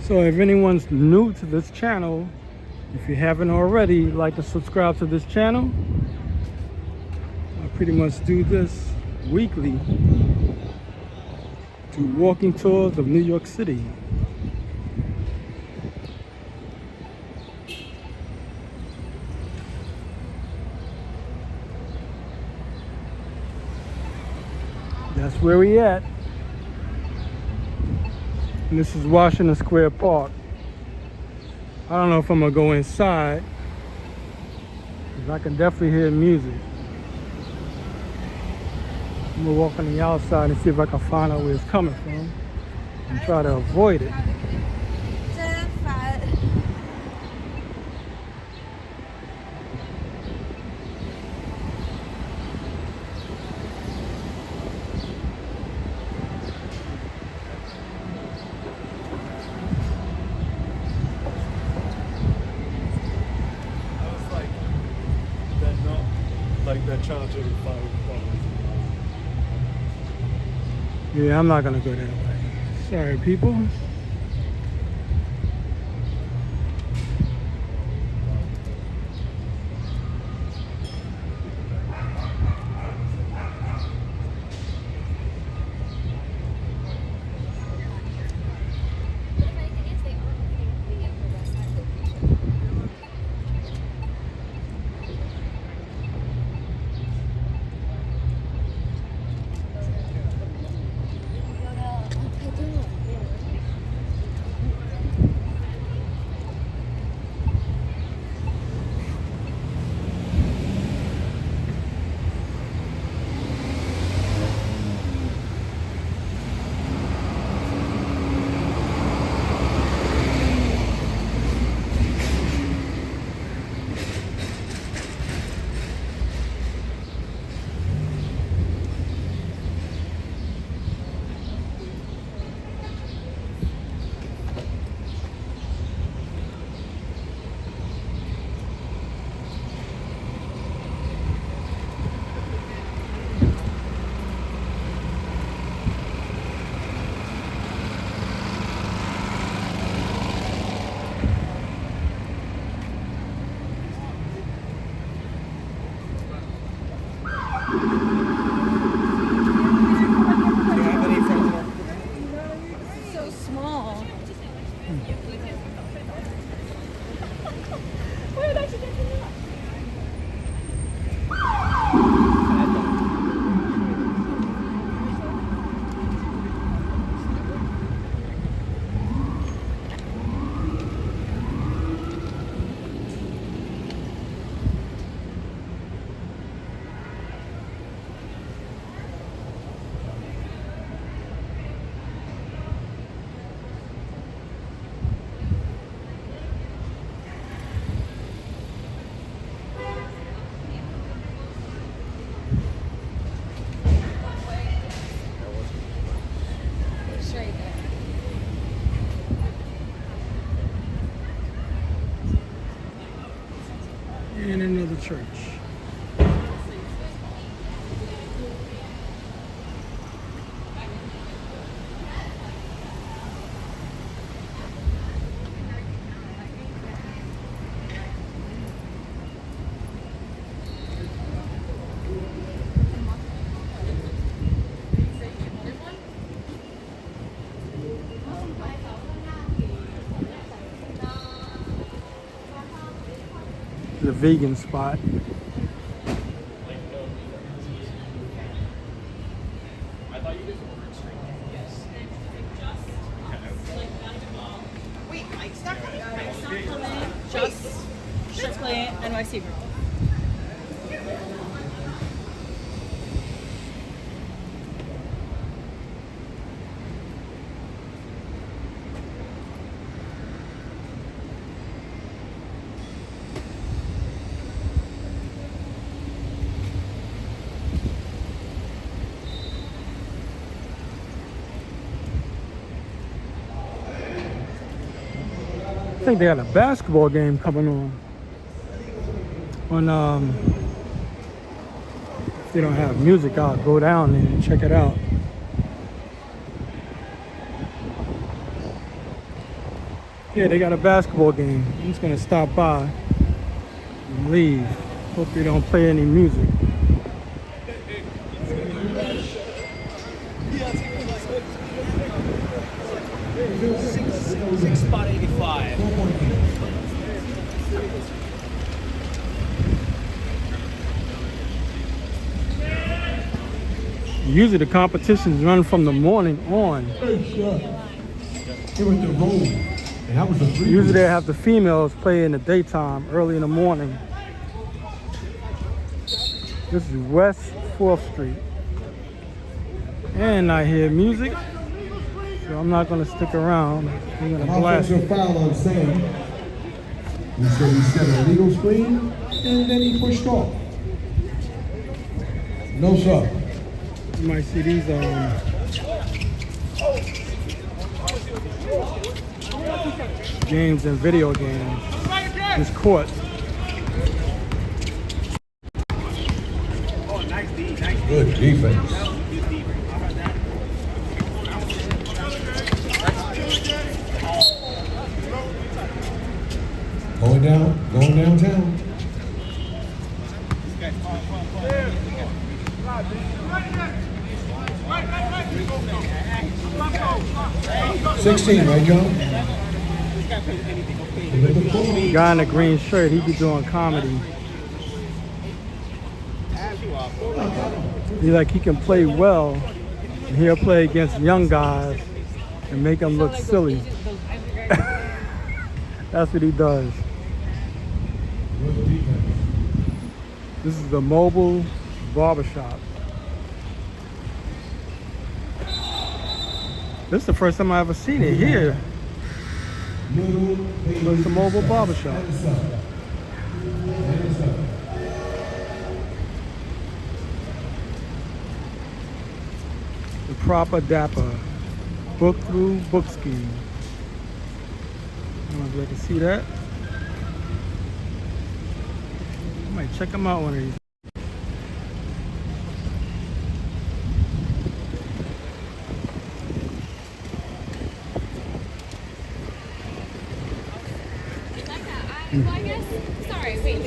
So if anyone's new to this channel, if you haven't already, like to subscribe to this channel. I pretty much do this weekly, do walking tours of New York City. That's where we at. And this is Washington Square Park. I don't know if I'm gonna go inside, because I can definitely hear music. I'm gonna walk on the outside and see if I can find out where it's coming from and try to avoid it. Charge every $5. Yeah, I'm not gonna go that way. Sorry, people. And another church. The vegan spot. Wait, Mike's not coming. Just strictly NYC girl. I think they got a basketball game coming on. If they don't have music, I'll go down there and check it out. Yeah, they got a basketball game. I'm just gonna stop by and leave. Hope they don't play any music. Spot 85. Usually the competitions run from the morning on. It was the road, and that was a free. Usually they have the females play in the daytime, early in the morning. This is West 4th Street. And I hear music, so I'm not gonna stick around. I'm gonna blast it. Offensive foul on Sam. He said he set an illegal screen, and then he pushed off. No sir. You might see these games and video games. This court. Good defense. Going downtown. $16, right, John? Guy in a green shirt, he be doing comedy. He can play well, and he'll play against young guys and make them look silly. That's what he does. This is the mobile barbershop. This is the first time I ever seen it here. It's a mobile barbershop. The Proper Dapper Book Through Book Scheme. I don't know if you can see that. I might check them out one of these. Well, I guess. Sorry, wait.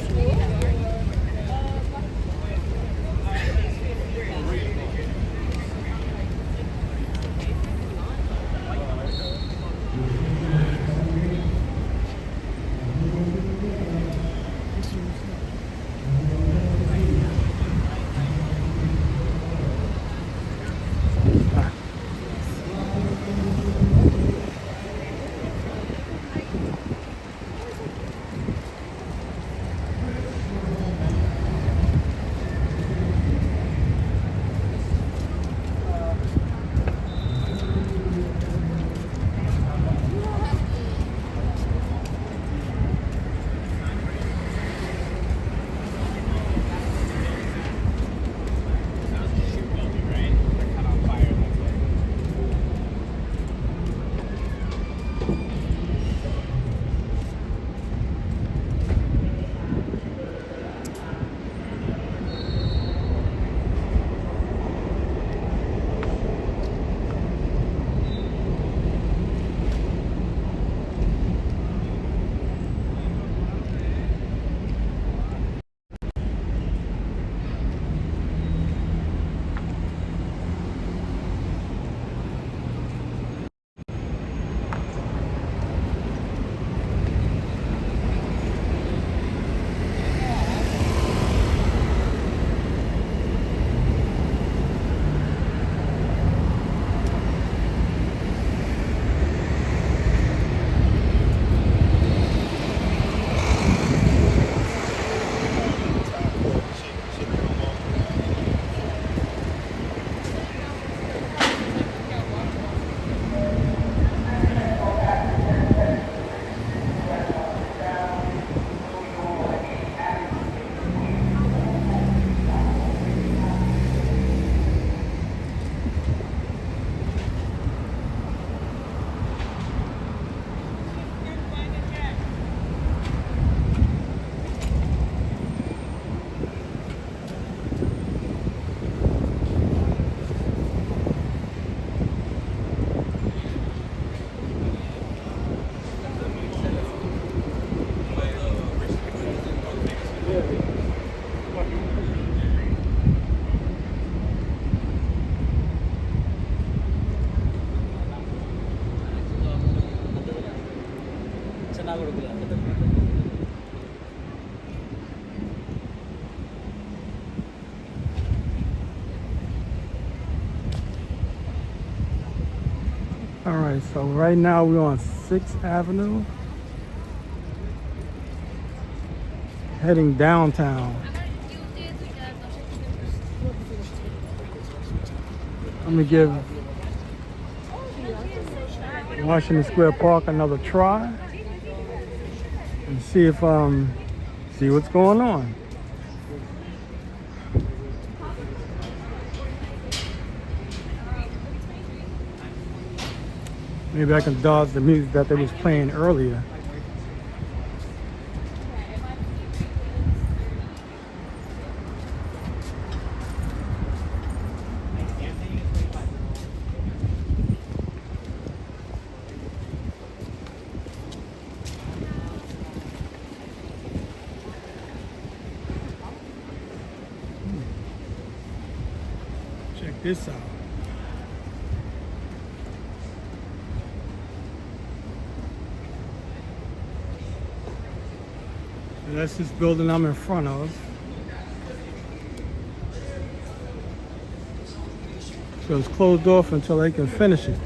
All right, so right now we're on 6th Avenue, heading downtown. I'm gonna give Washington Square Park another try and see if see what's going on. Maybe I can dodge the music that they was playing earlier. Check this out. So that's this building I'm in front of. So it's closed off until they can finish it.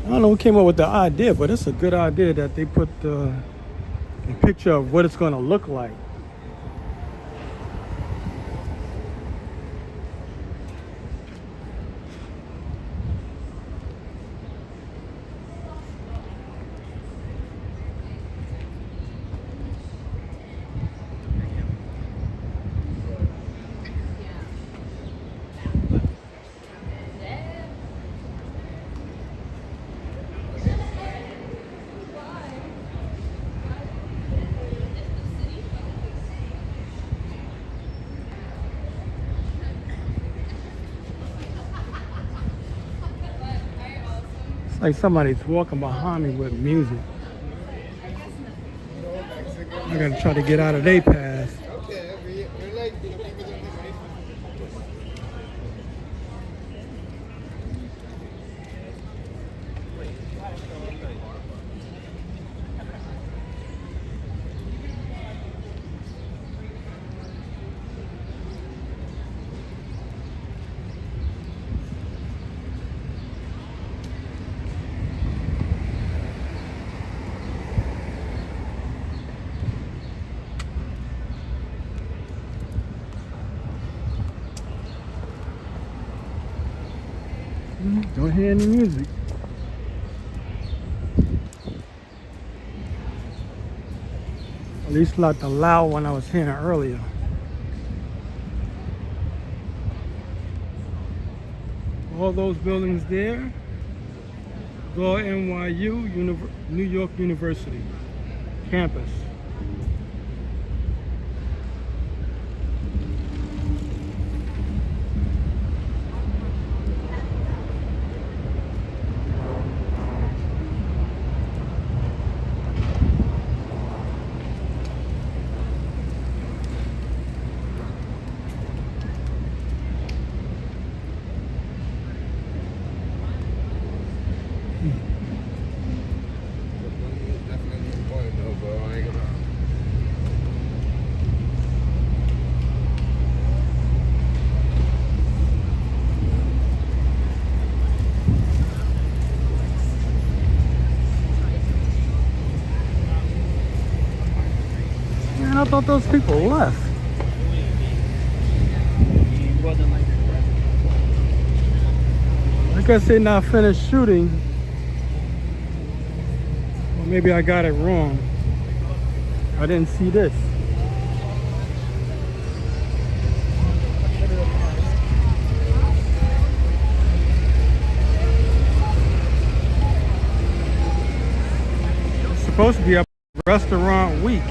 I don't know who came up with the idea, but it's a good idea that they put a picture of what it's going to look like. Like somebody's walking behind me with music. I gotta try to get out of their path. Don't hear any music. At least not the loud one I was hearing earlier. All those buildings there, go NYU, New York University campus. Man, I thought those people left. I guess they're not finished shooting. Or maybe I got it wrong. I didn't see this. It's supposed to be a restaurant week.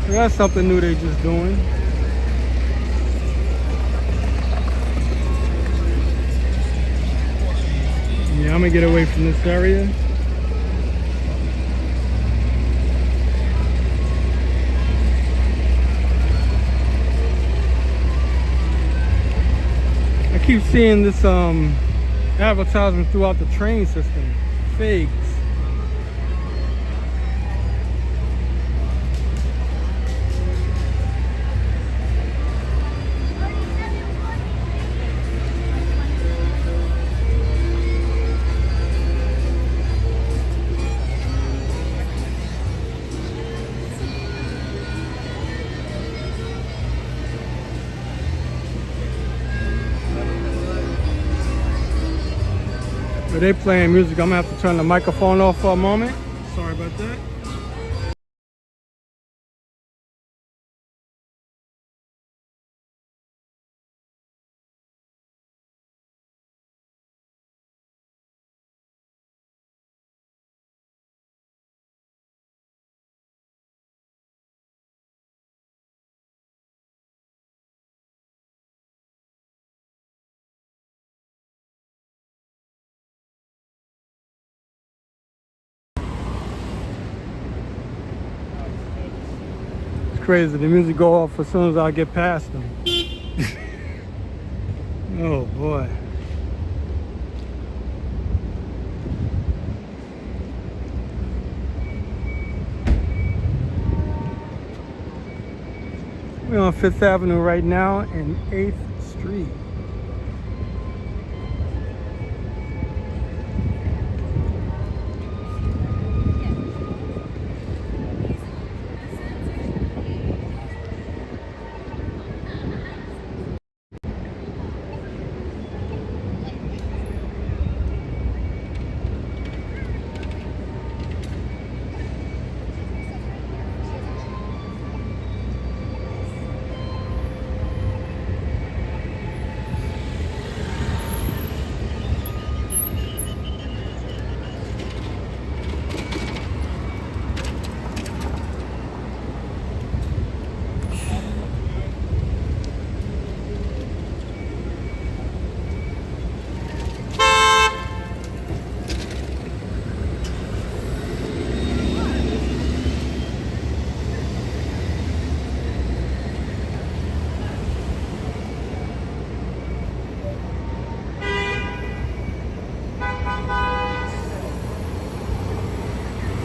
So that's something new they just doing. Yeah, I'm gonna get away from this area. keep seeing this advertisement throughout the train system. Figs. But they playing music. I'm gonna have to turn the microphone off for a moment. Sorry about that. Crazy, the music go off as soon as I get past them. Oh boy. We're on 5th Avenue right now and 8th Street.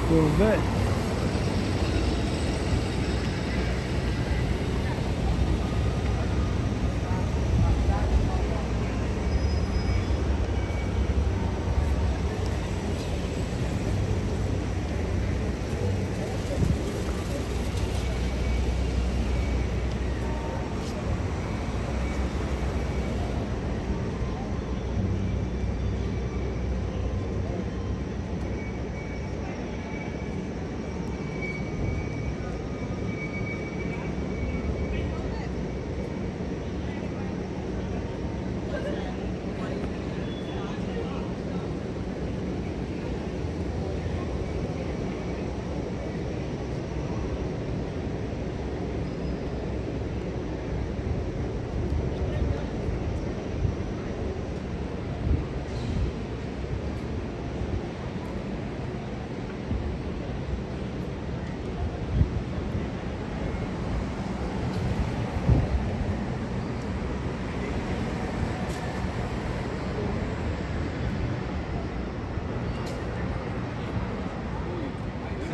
Corvette.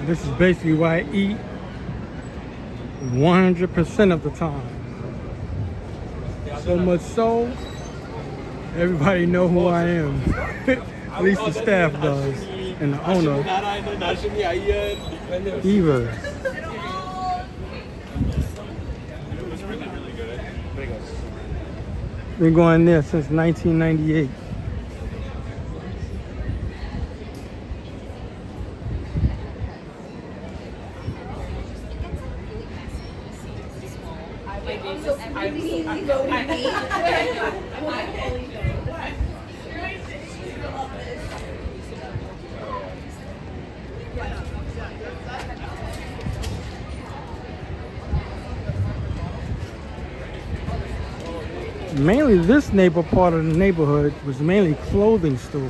This is basically why I eat 100% of the time. So much so, everybody know who I am. At least the staff does, and the owner, Eva. Been going there since 1998. Mainly this part of the neighborhood was mainly clothing stores.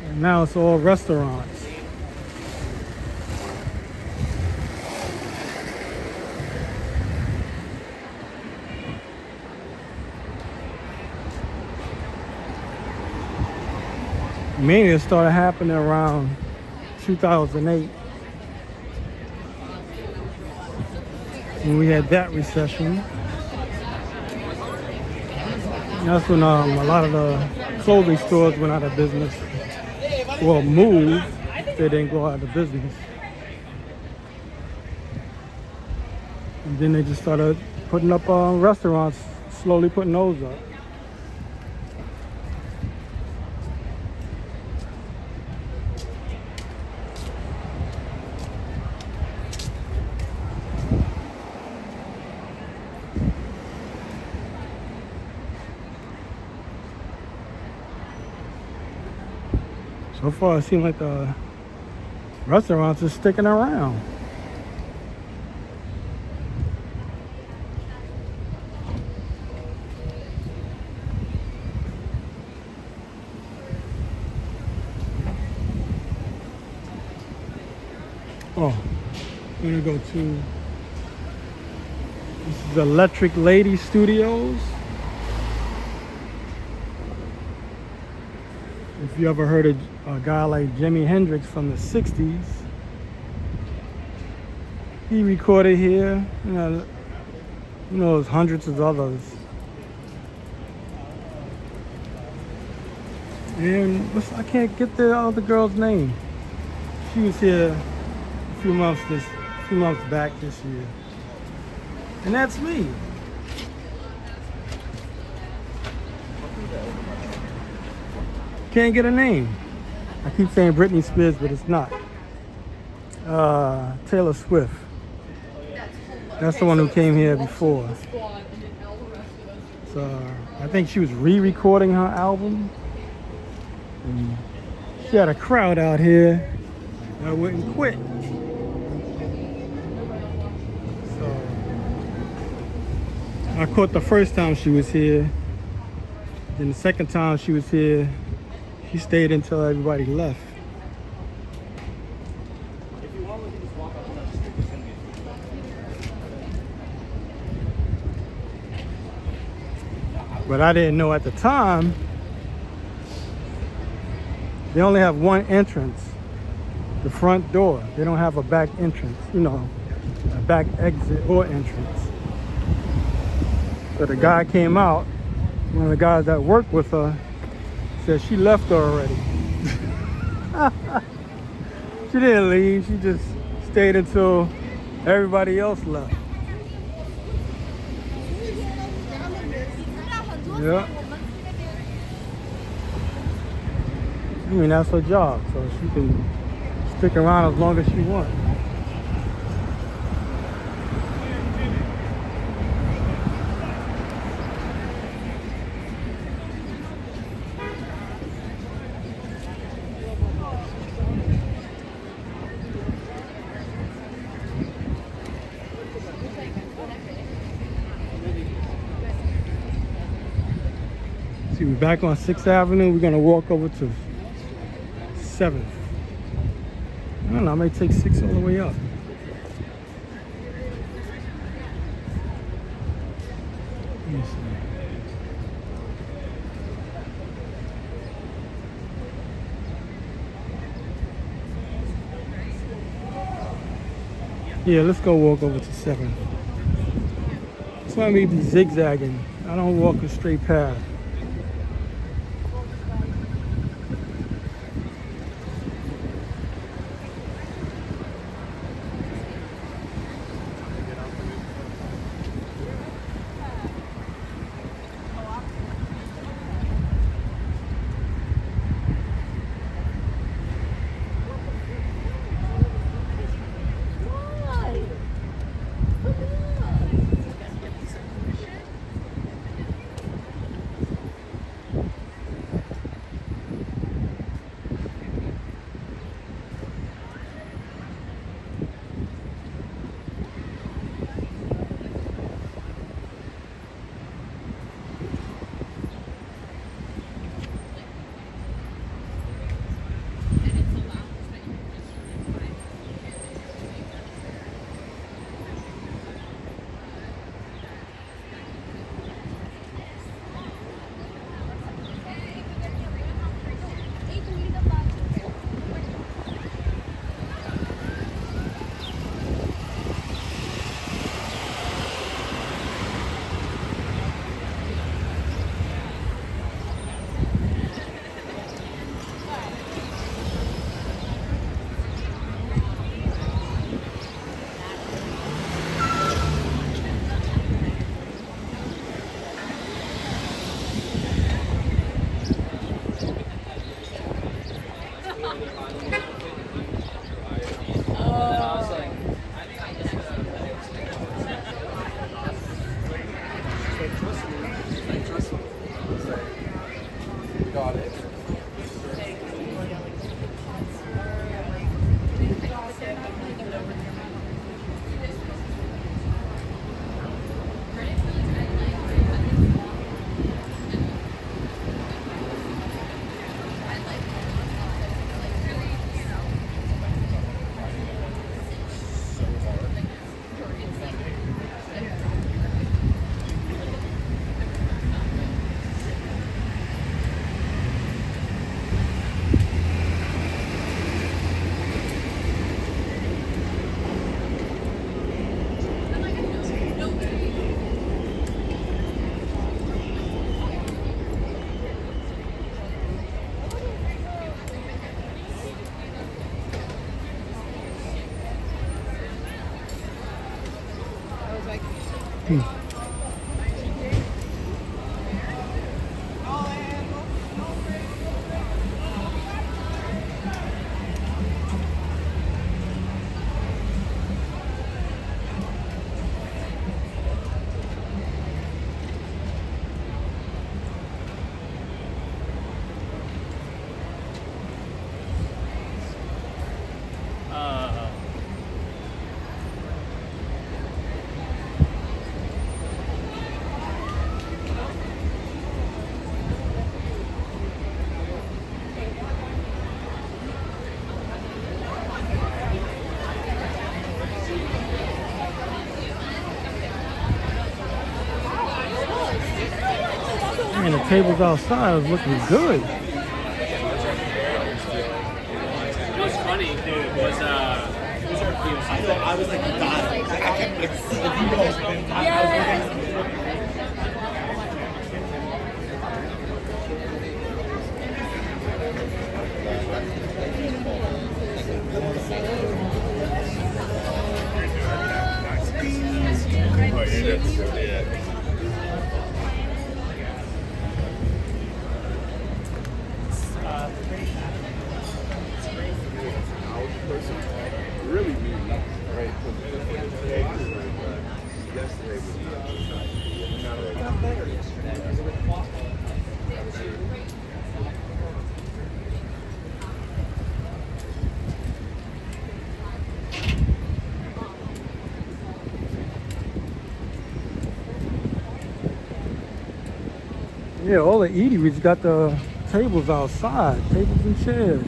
And now it's all restaurants. Mainly it started happening around 2008 when we had that recession. That's when a lot of the clothing stores went out of business. Well, moved. They didn't go out of business. And then they just started putting up restaurants, slowly putting those up. So far, it seems like the restaurants are sticking around. Oh, I'm gonna go to, this is Electric Lady Studios. If you ever heard of a guy like Jimi Hendrix from the 60s, he recorded here. You know, there's hundreds of others. And I can't get the other girl's name. She was here a few months back this year. And that's me. Can't get a name. I keep saying Britney Spears, but it's not. Taylor Swift. That's the one who came here before. So I think she was re-recording her album. And she had a crowd out here that wouldn't quit. So I caught the first time she was here. Then the second time she was here, she stayed until everybody left. But I didn't know at the time, they only have one entrance, the front door. They don't have a back entrance, a back exit or entrance. So the guy came out, one of the guys that worked with her, said she left already. She didn't leave, she just stayed until everybody else left. Yeah. I mean, that's her job, so she can stick around as long as she wants. See, we're back on 6th Avenue. We're gonna walk over to 7th. I don't know, I might take 6 all the way up. Let me see. Yeah, let's go walk over to 7th. That's why I may be zigzagging. I don't walk a straight path. Man, the tables outside is looking good. What's funny, dude, was I was like, God, I can't, if you go, Really mean nothing, right? Yesterday Yeah, all the eateries got the tables outside, tables and chairs.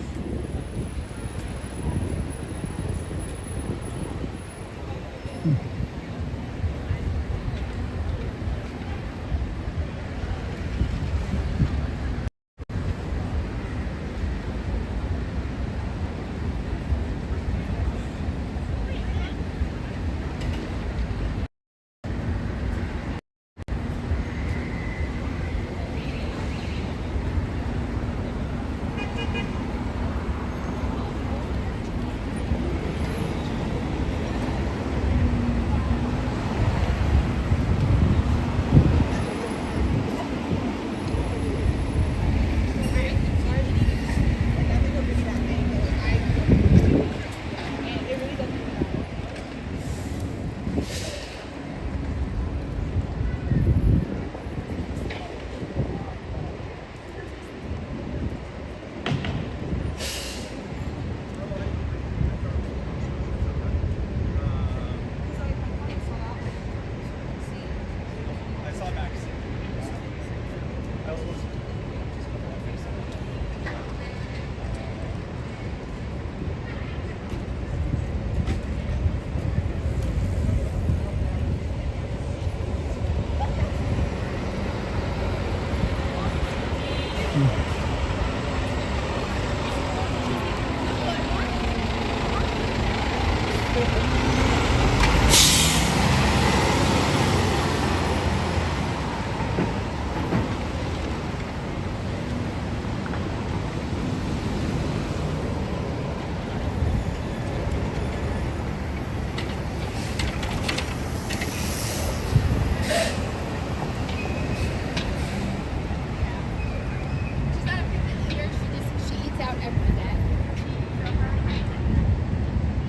She eats out every day.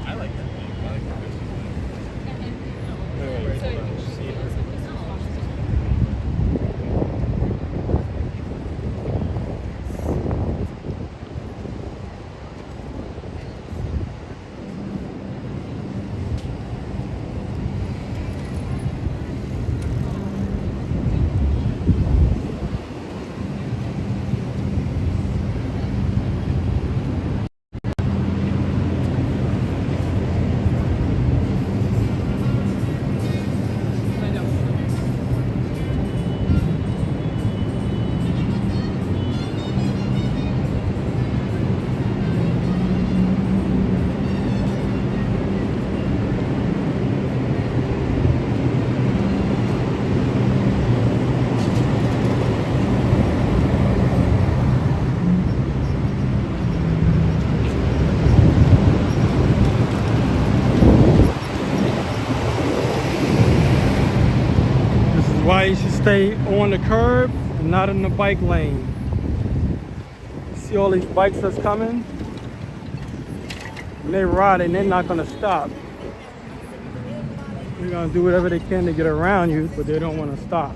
I like that. I like that. stay on the curb and not in the bike lane. See all these bikes that's coming? And they're riding, they're not gonna stop. They're gonna do whatever they can to get around you, but they don't wanna stop.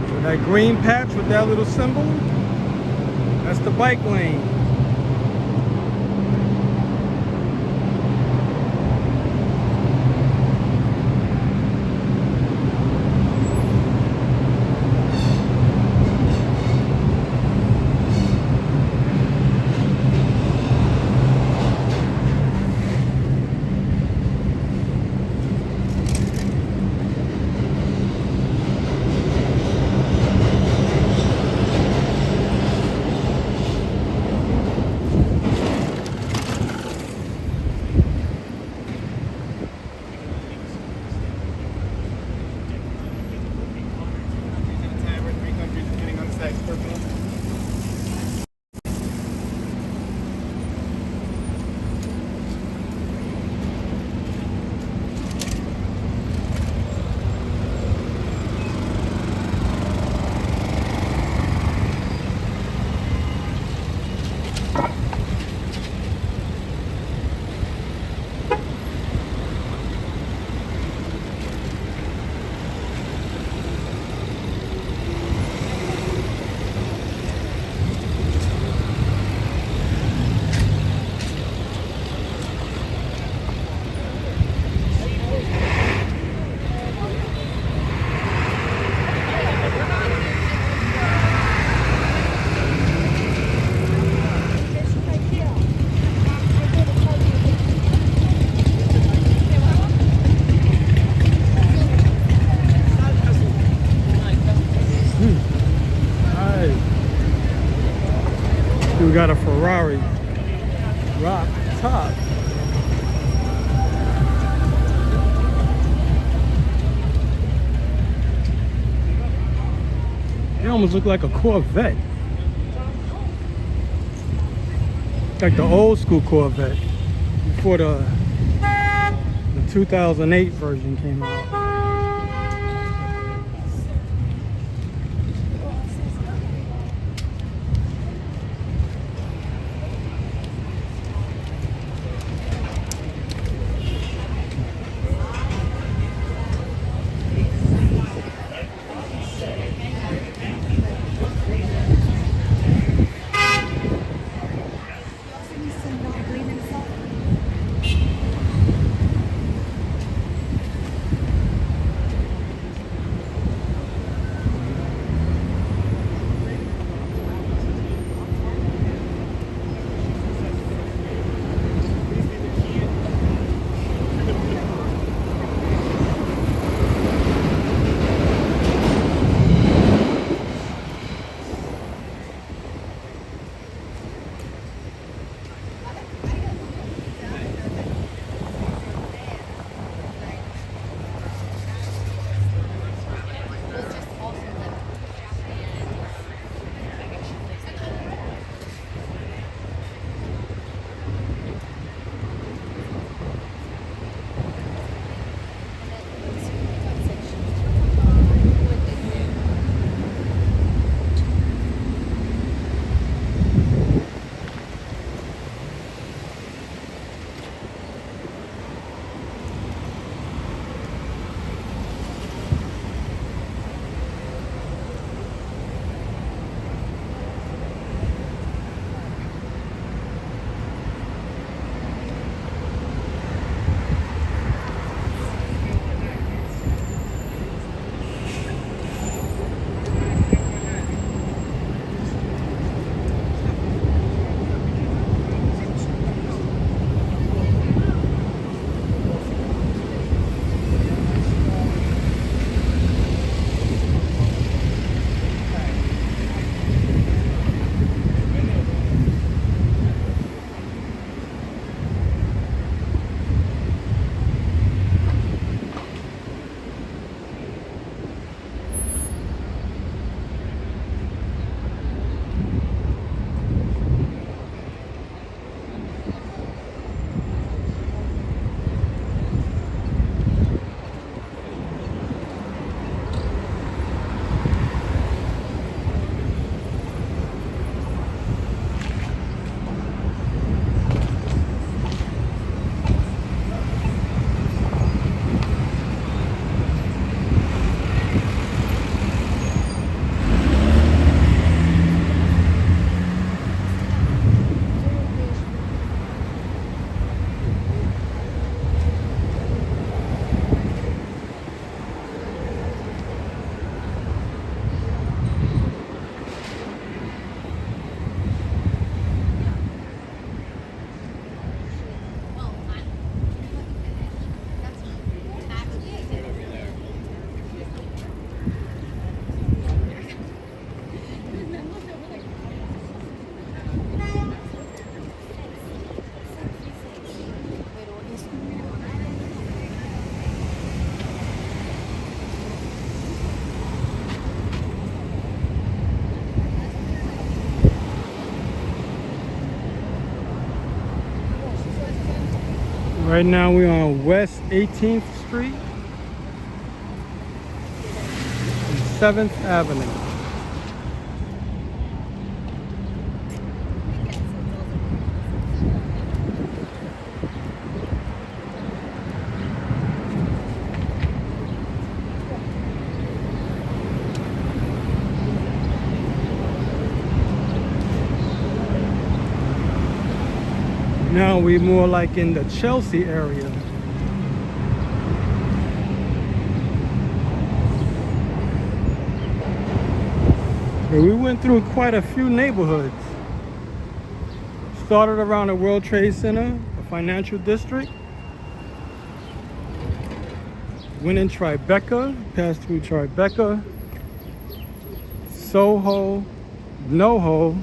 So that green patch with that little symbol, that's the bike lane. We got a Ferrari rock top. They almost look like a Corvette. Like the old school Corvette before the 2008 version came out. Right now we're on West 18th Street and 7th Avenue. Now we're more like in the Chelsea area. And we went through quite a few neighborhoods. Started around the World Trade Center, the financial district. Went in Tribeca, passed through Tribeca, Soho, Noho,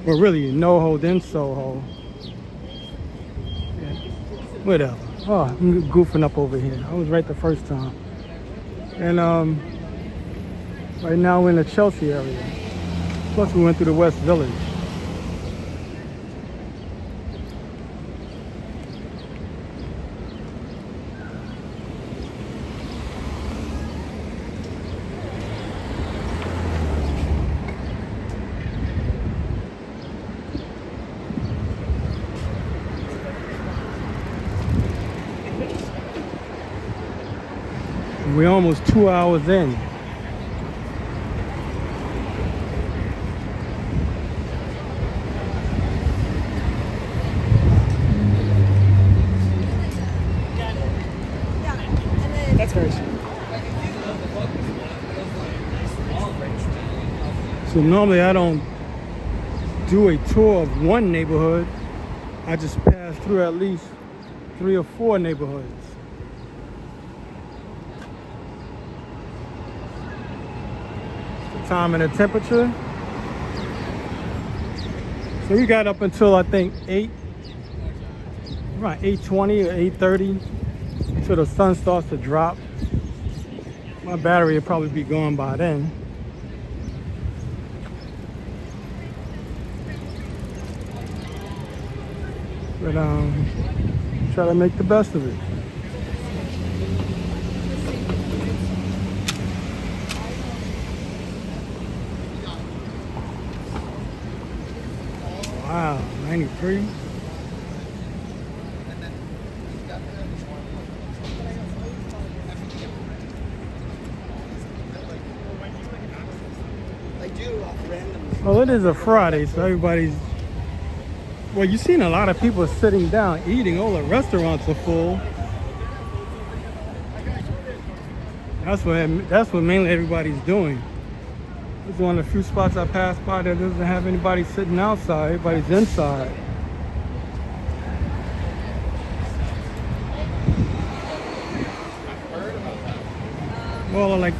well really Noho then Soho. Whatever. Oh, I'm goofing up over here. I was right the first time. And right now we're in the Chelsea area. Plus we went through the West Village. We're almost 2 hours in. That's very true. So normally I don't do a tour of one neighborhood. I just pass through at least 3 or 4 neighborhoods. Time and the temperature. So we got up until I think around 8:20 or 8:30 until the sun starts to drop. My battery will probably be gone by then. But try to make the best of it. Wow, 93. Well, it is a Friday, so everybody's... Well, you've seen a lot of people sitting down eating. All the restaurants are full. That's what mainly everybody's doing. This is one of the few spots I passed by that doesn't have anybody sitting outside. Everybody's inside. Well, I like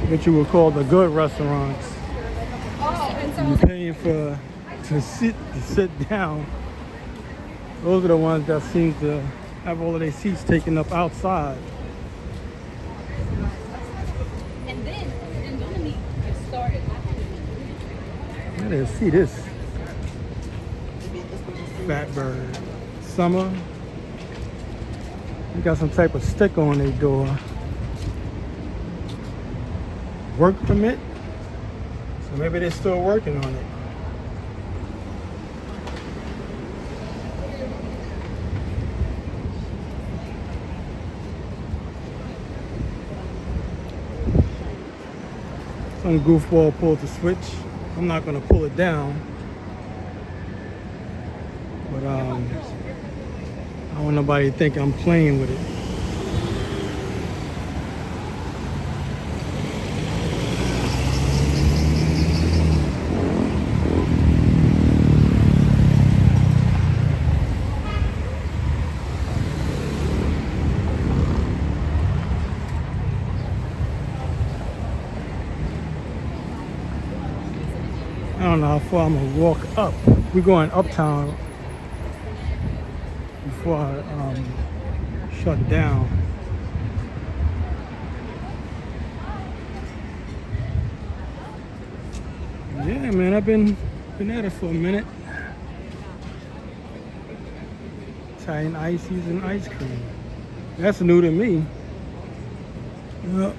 what you would call the good restaurants. You're paying to sit down. Those are the ones that seem to have all of their seats taken up outside. I didn't see this. Fatbird. Summer. You got some type of sticker on their door. Work permit. So maybe they're still working on it. Some goofball pulled the switch. I'm not gonna pull it down, but I don't want nobody to think I'm playing with it. I don't know how far I'm gonna walk up. We're going uptown before I shut down. Yeah, man, I've been at it for a minute. Italian ices and ice cream. That's new to me. Yep.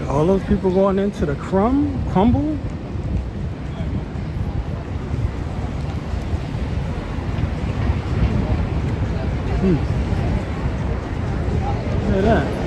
All those people going into the crumble? Look at that.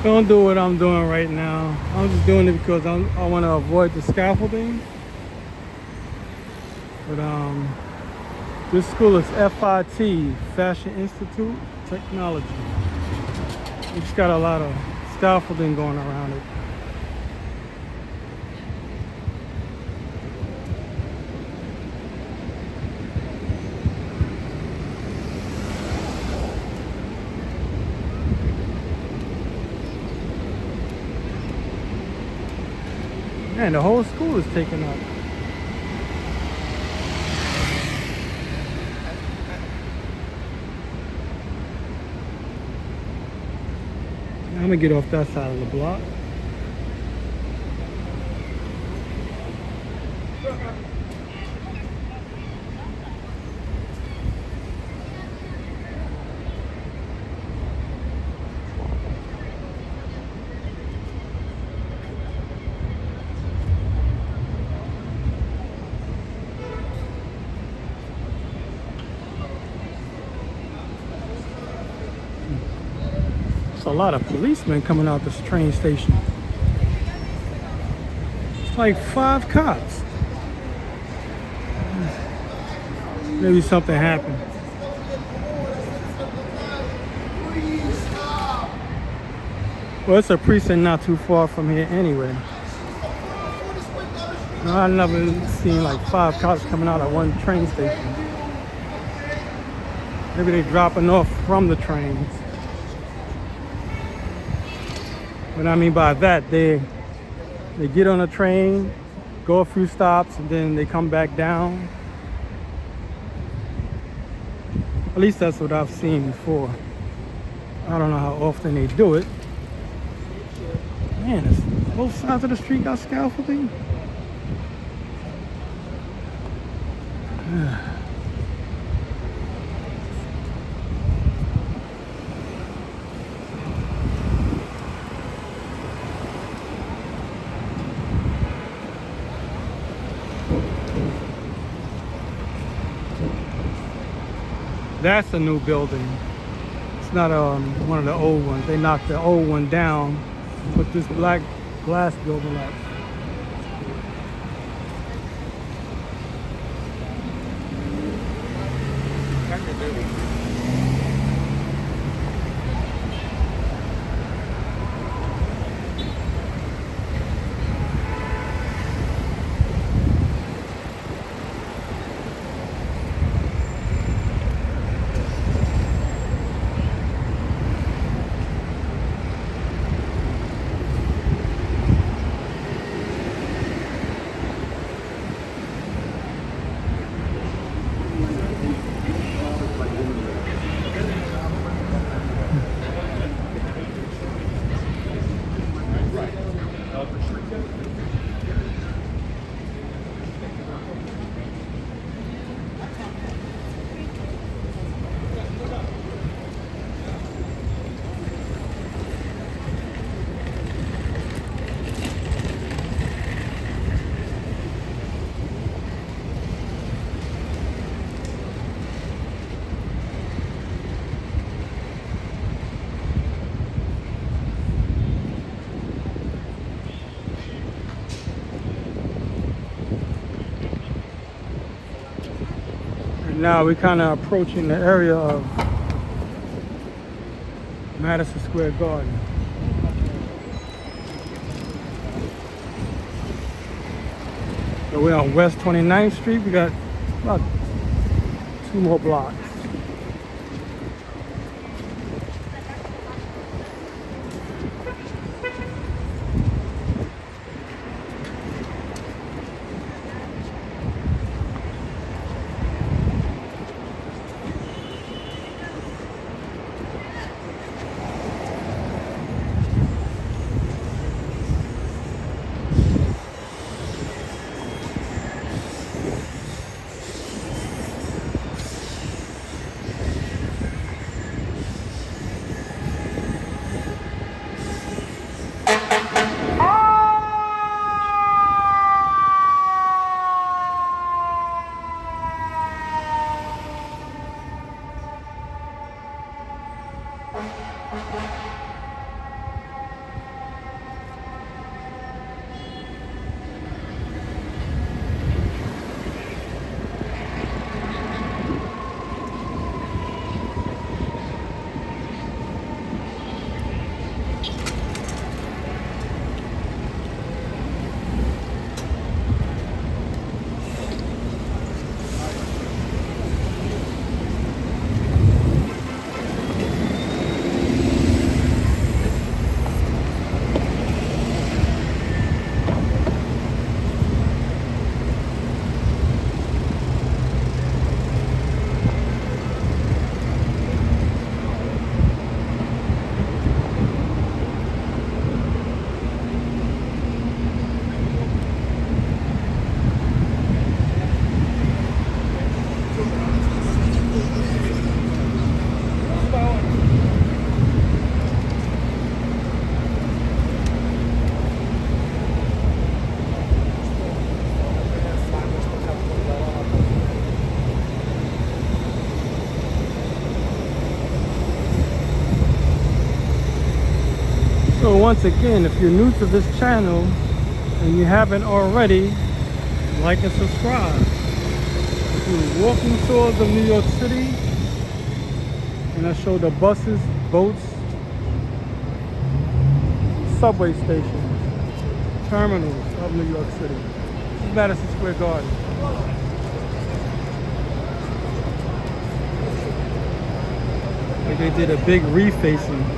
Don't do what I'm doing right now. I'm just doing it because I want to avoid the scaffolding. But this school is FIT, Fashion Institute Technology. It's got a lot of scaffolding going around it. Man, the whole school is taken up. I'm gonna get off that side of the block. There's a lot of policemen coming out this train station. It's like 5 cops. Maybe something happened. Well, it's a precinct not too far from here anyway. No, I've never seen like 5 cops coming out at one train station. Maybe they're dropping off from the trains. What I mean by that, they get on a train, go a few stops, and then they come back down. At least that's what I've seen before. I don't know how often they do it. Man, both sides of the street got scaffolding. That's a new building. It's not one of the old ones. They knocked the old one down, put this black glass building up. Now we're kind of approaching the area of Madison Square Garden. So we're on West 29th Street. We got about 2 more blocks. So once again, if you're new to this channel and you haven't already, like and subscribe. We're walking tours of New York City, and I show the buses, boats, subway stations, terminals of New York City. This is Madison Square Garden. Like they did a big refacing.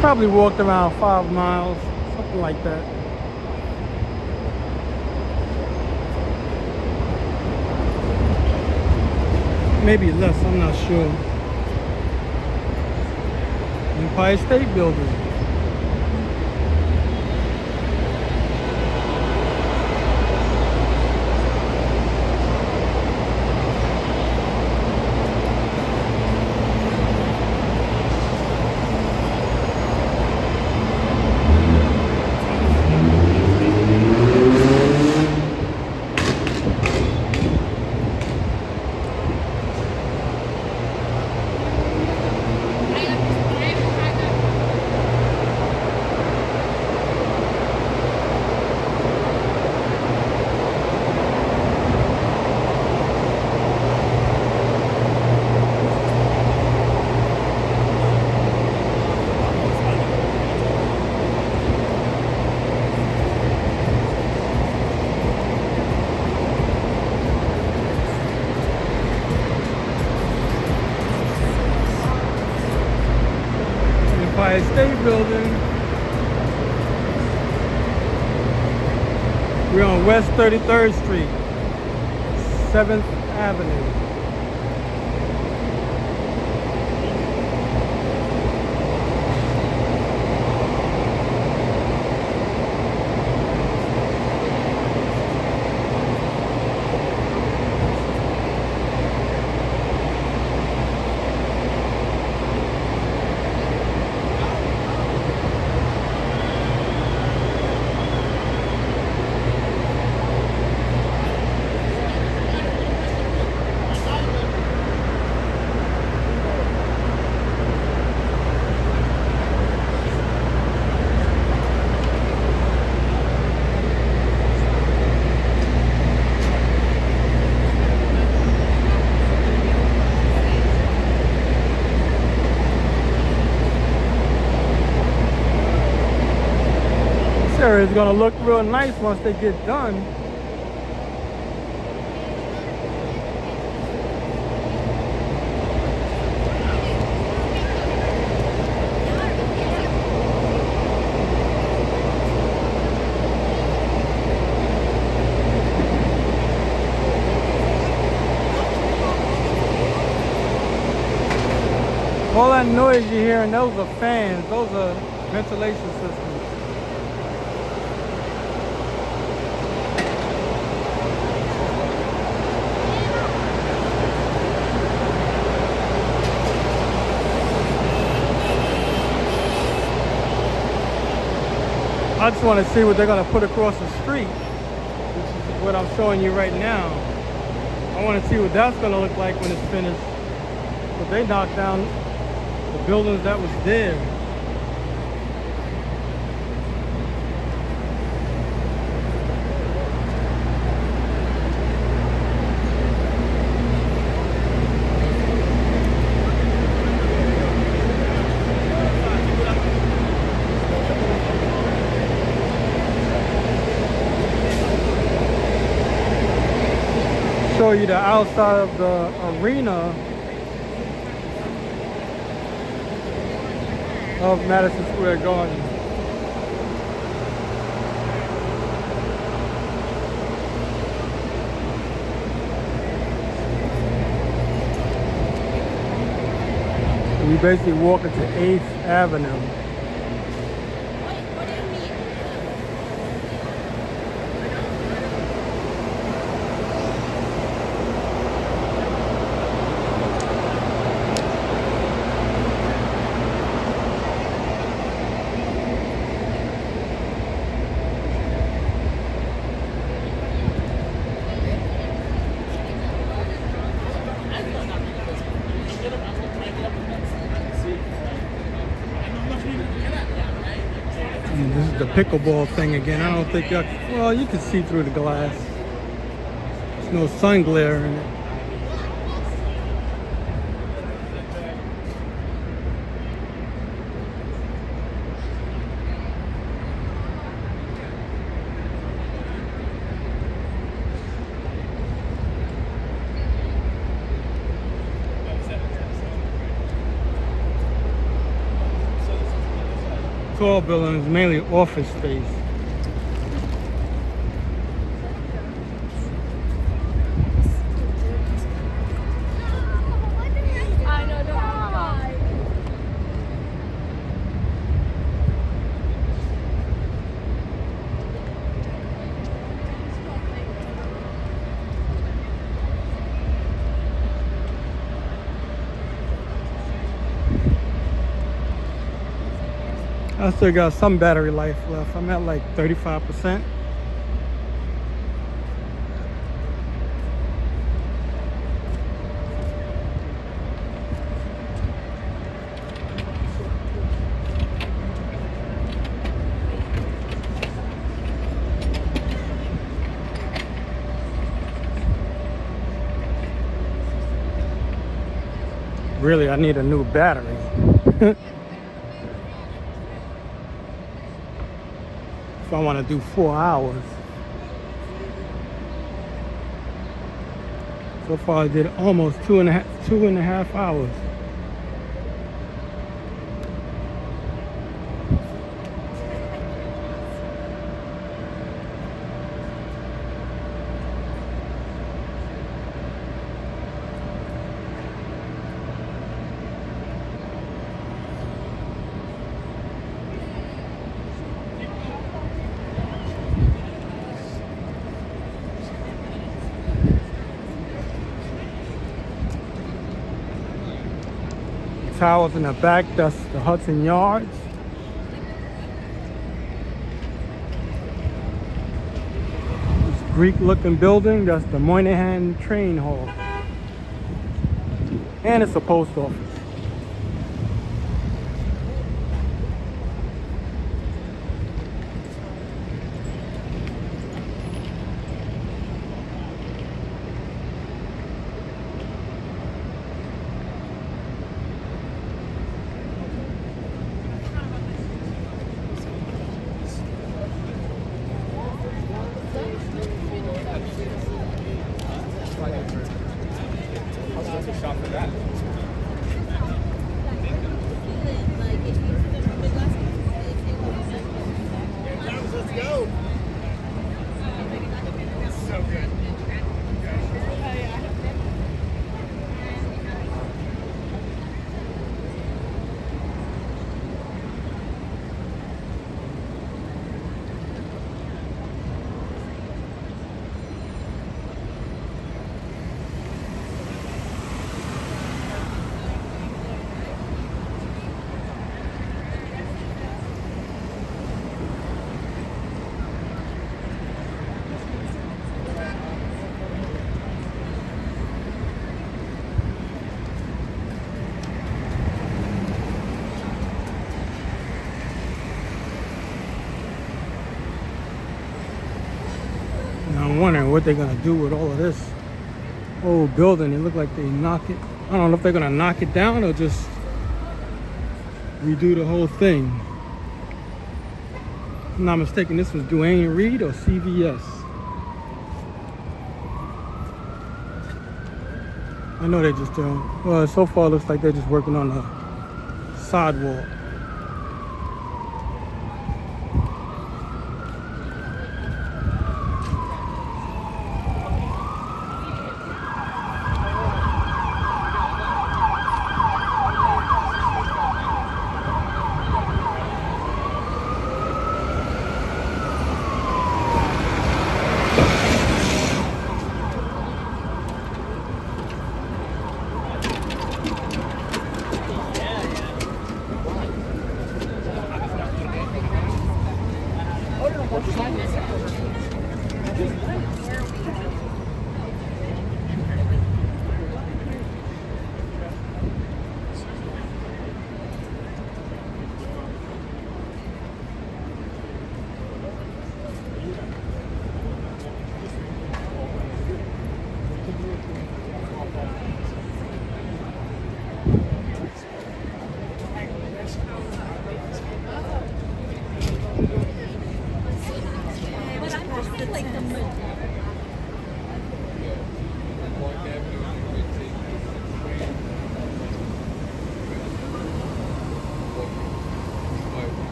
Probably walked around 5 miles, something like that. Maybe less, I'm not sure. Empire State Building. Empire State Building. We're on West 33rd Street, 7th Avenue. It's gonna look real nice once they get done. All that noise you're hearing, those are fans, those are ventilation systems. I just want to see what they're going to put across the street. what I'm showing you right now. I want to see what that's going to look like when it's finished. But they knocked down the buildings that was there. Show you the outside of the arena of Madison Square Garden. We basically walk into 8th Avenue. And this is the pickleball thing again. I don't think well, you can see through the glass. There's no sun glare in it. Tall building is mainly office space. I know, don't I still got some battery life left. I'm at like 35%. Really, I need a new battery. If I want to do 4 hours. So far I did almost two and a half hours. Towers in the back, that's the Hudson Yards. This Greek looking building, that's the Moynihan Train Hall. And it's a post office. I'm wondering what they're gonna do with all of this old building. It looked like they knock it. I don't know if they're gonna knock it down or just redo the whole thing. If I'm not mistaken, this was Duane Reade or CVS. I know they're just doing, well, so far it looks like they're just working on the sidewalk.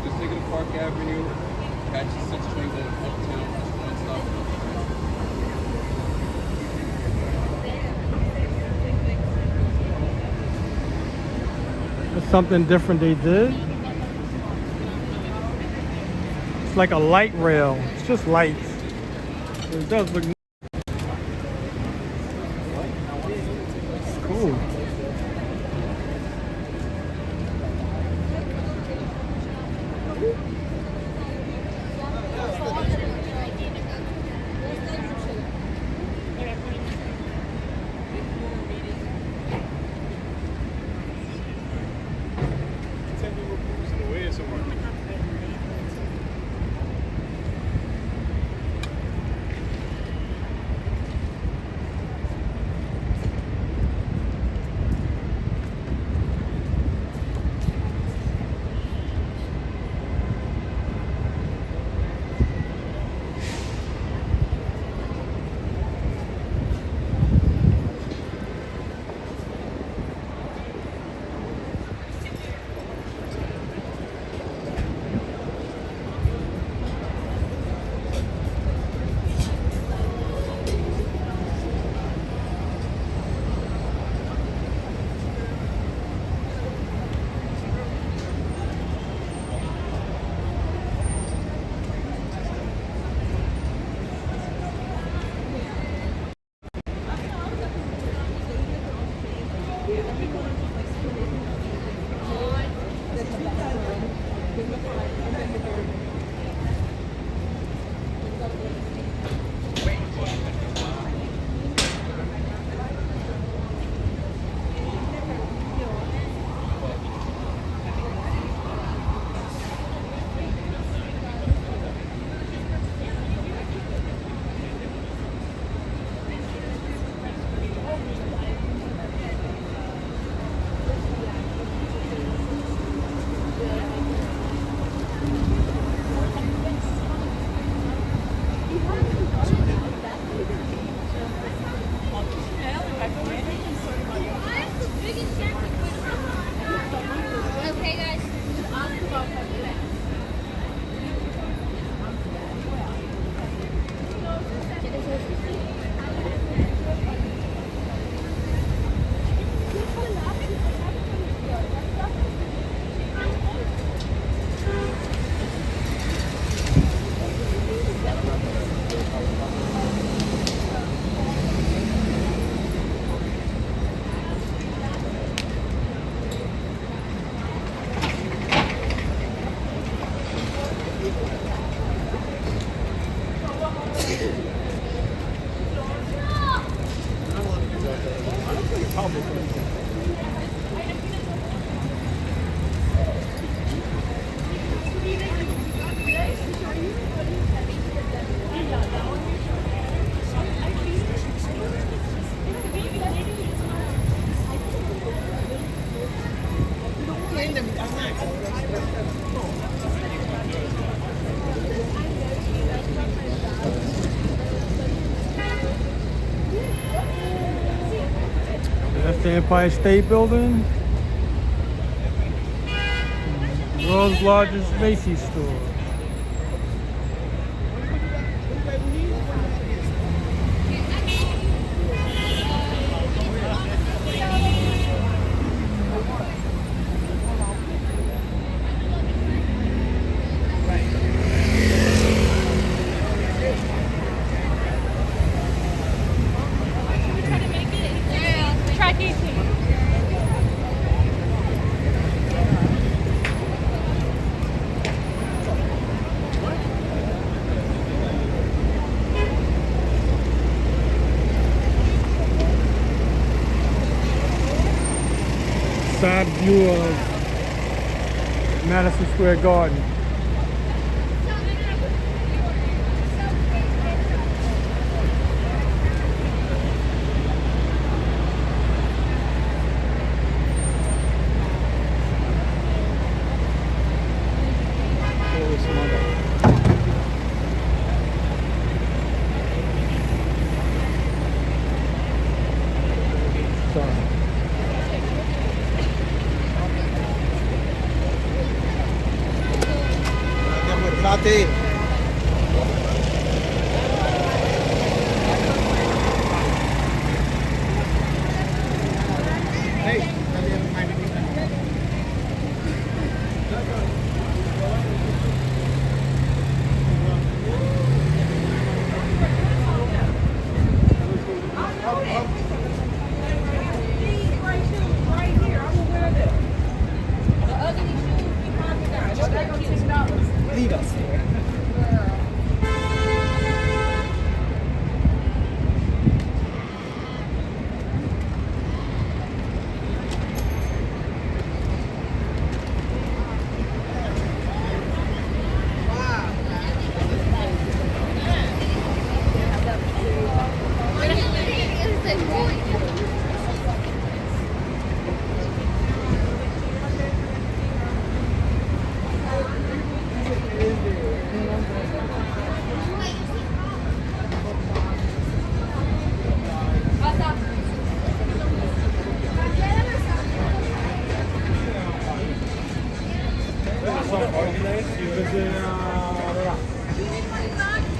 Just taking to Park Avenue, catching 6th Street, going uptown, just one stop. That's something different they did. It's like a light rail. It's just lights. It does look cool. The Empire State Building. World's largest Macy's store. Track 18. Side view of Madison Square Garden. Latte. Leave us here.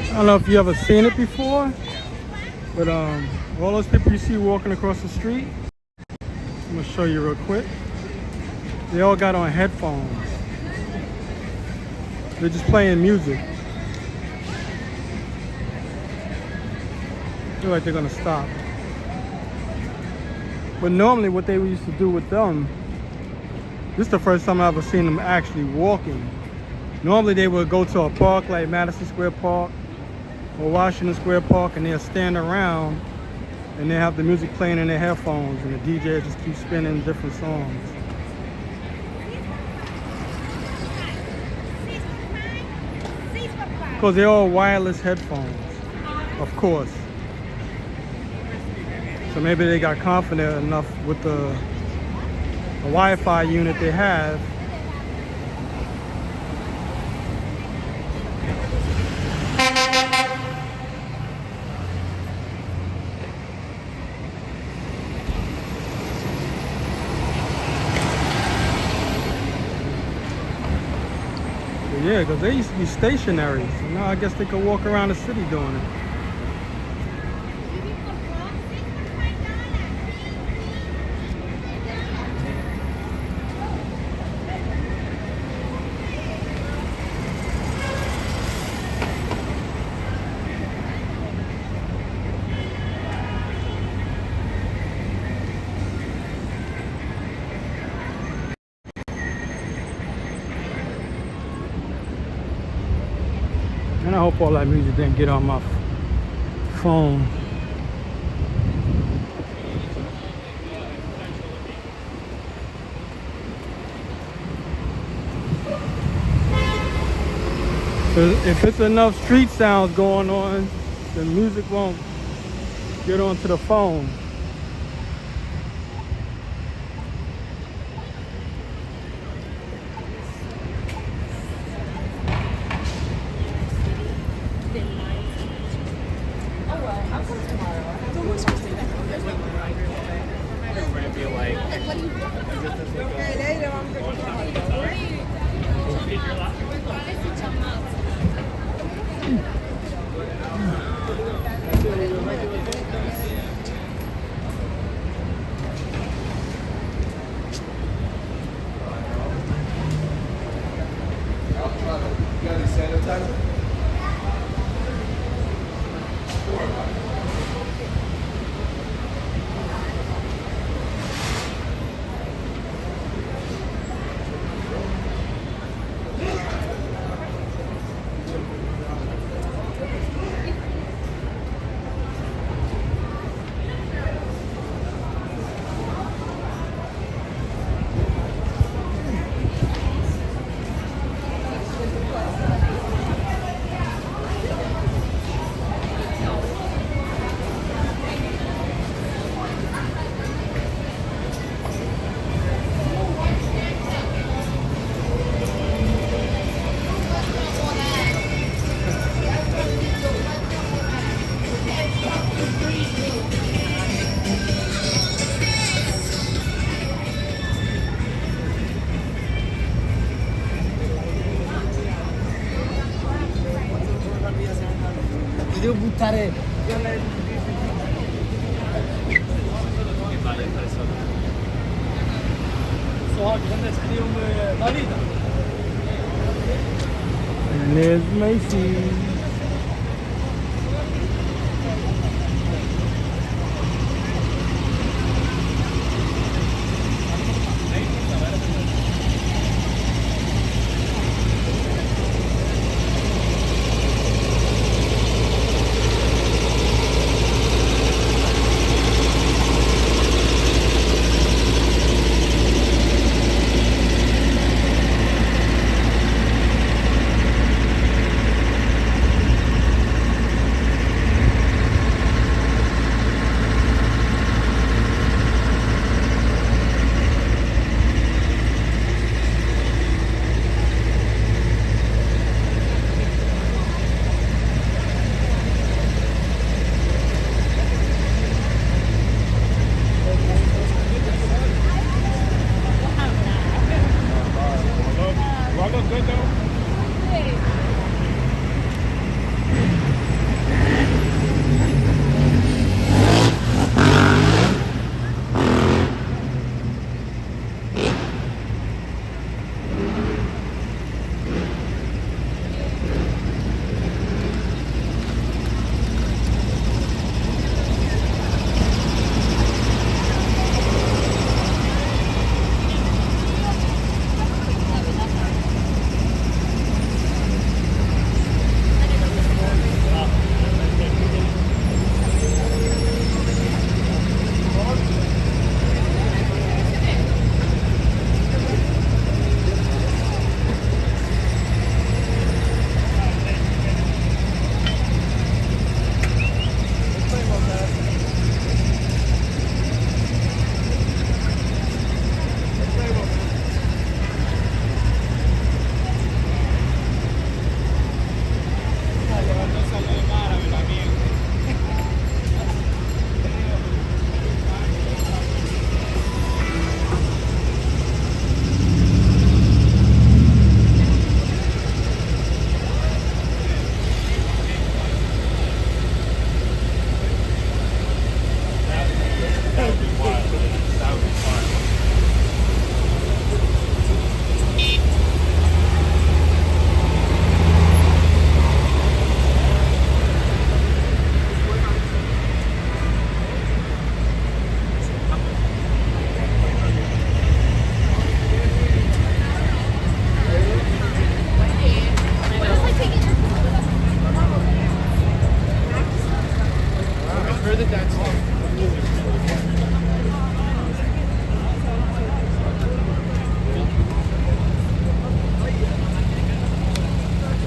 I don't know if you ever seen it before, but all those people you see walking across the street, I'm gonna show you real quick. They all got on headphones. They're just playing music. Feel like they're gonna stop. But normally what they used to do with them, this is the first time I've ever seen them actually walking. Normally they would go to a park like Madison Square Park or Washington Square Park, and they'll stand around and they have the music playing in their headphones, and the DJ just keeps spinning different songs. Because they're all wireless headphones, of course. So maybe they got confident enough with the Wi-Fi unit they have. Yeah, because they used to be stationary. So now I guess they could walk around the city doing it. And I hope all that music didn't get on my phone. If it's enough street sounds going on, the music won't get onto the phone. devo buttare. And there's Macy's. Do I look good though?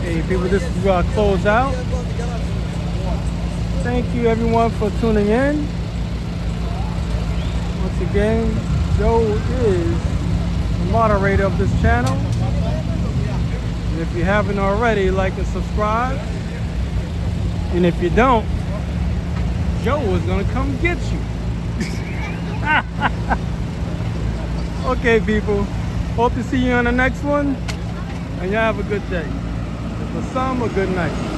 Hey people, this is where I close out. Thank you everyone for tuning in. Once again, Joe is the moderator of this channel. And if you haven't already, like and subscribe. And if you don't, Joe is gonna come get you. Okay people, hope to see you on the next one. And y'all have a good day. For some, a good night.